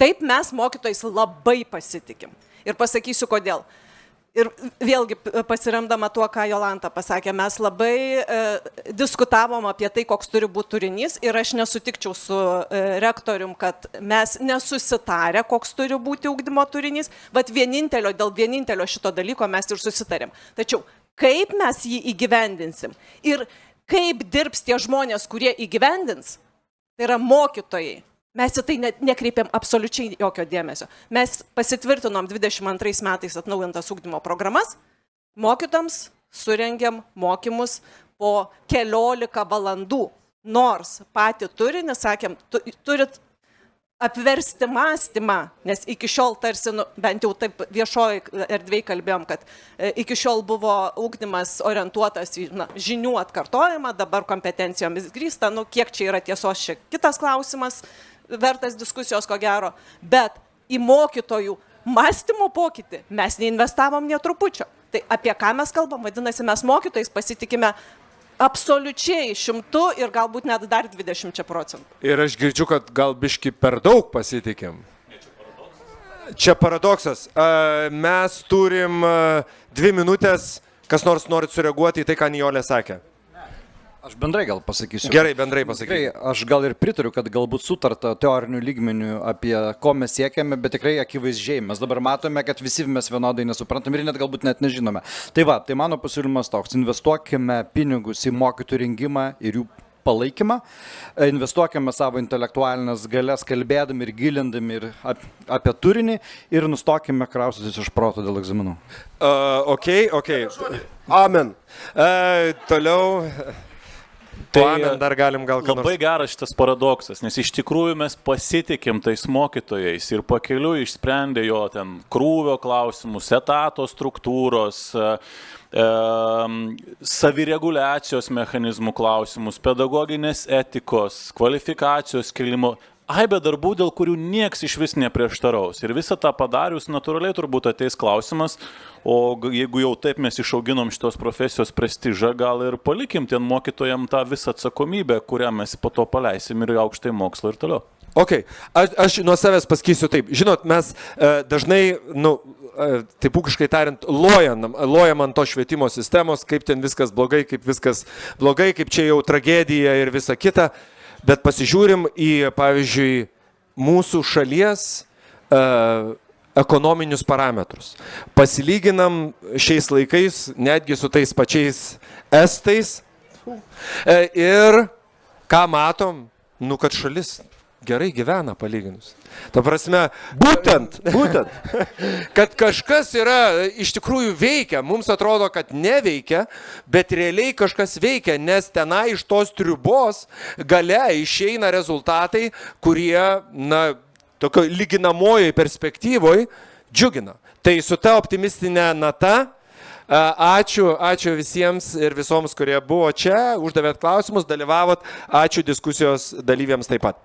taip mes mokytojais labai pasitikim. Ir pasakysiu kodėl. Ir vėlgi pasiremdama tuo, ką Jolanta pasakė, mes labai diskutavom apie tai, koks turi būti turinys ir aš nesutikčiau su rektorium, kad mes nesusitarę, koks turi būti ugdymo turinys, bet dėl vienintelio šito dalyko mes ir susitarėm. Tačiau kaip mes jį įgyvendinsim ir kaip dirbs tie žmonės, kurie įgyvendins, tai yra mokytojai. Mes į tai nekreipiam absoliučiai jokio dėmesio. Mes pasitvirtinom 22 metais atnaujintas ugdymo programas, mokytams surengėm mokymus po 14 valandų, nors patį turinį, sakėm, turit apversti mąstymą, nes iki šiol tarsi, bent jau taip viešoji erdvėj kalbėjom, kad iki šiol buvo ugdymas orientuotas į žinių atkartojimą, dabar kompetencijomis grįsta, kiek čia yra tiesos, čia kitas klausimas, vertas diskusijos ko gero, bet į mokytojų mąstymo pokytį mes neinvestavom nė trupučio. Tai apie ką mes kalbam, vadinasi, mes mokytojais pasitikime absoliučiai 100 ir galbūt net dar 20%. Ir aš girdžiu, kad gal biški per daug pasitikim. Čia paradoksas. Mes turim 2 minutės, kas nors norit sureaguoti į tai, ką Nijolė sakė. Aš bendrai gal pasakysiu. Gerai, bendrai pasakysiu. Aš gal ir pritariu, kad galbūt sutarta teorinių lygmenių apie ko mes siekiame, bet tikrai akivaizdžiai. Mes dabar matome, kad visi mes vienodai nesuprantam ir galbūt net nežinome. Tai mano pasiūlymas toks. Investuokime pinigus į mokytojų rengimą ir jų palaikymą, investuokime savo intelektualinės galias, kalbėdami ir gilindami ir apie turinį ir nustokime kraustytis iš proto dėl egzaminų. Ok. Amen. Toliau. Tai dar galim gal ką nors. labai geras šitas paradoksas, nes iš tikrųjų mes pasitikim tais mokytojais ir pakeliui išsprendė jo ten krūvio klausimus, etato struktūros, savireguliacijos mechanizmų klausimus, pedagoginės etikos, kvalifikacijos kelimo. Aibė darbų, dėl kurių nieks iš vis neprieštaraus. Ir visą tą padarius, natūraliai turbūt ateis klausimas, o jeigu jau taip mes išauginom šitos profesijos prestižą, gal ir palikim ten mokytojam tą visą atsakomybę, kurią mes po to paleisim ir aukštai mokslo ir toliau. Ok, aš nuo savęs pasakysiu taip. Žinot, mes dažnai, taip ūkiškai tariant, lojam ant to švietimo sistemos, kaip ten viskas blogai, kaip čia jau tragedija ir visa kita. Bet pasižiūrim į, pavyzdžiui, mūsų šalies ekonominius parametrus. Pasilyginam šiais laikais netgi su tais pačiais estais ir ką matom, kad šalis gerai gyvena palyginus. Ta prasme, būtent, kad kažkas yra, iš tikrųjų veikia, mums atrodo, kad neveikia, bet realiai kažkas veikia, nes tenai iš tos triubos gale išeina rezultatai, kurie, tokio lyginamojoj perspektyvoj džiugina. Tai su ta optimistinė nata, ačiū visiems ir visoms, kurie buvo čia, uždavėt klausimus, dalyvavot, ačiū diskusijos dalyviams taip pat.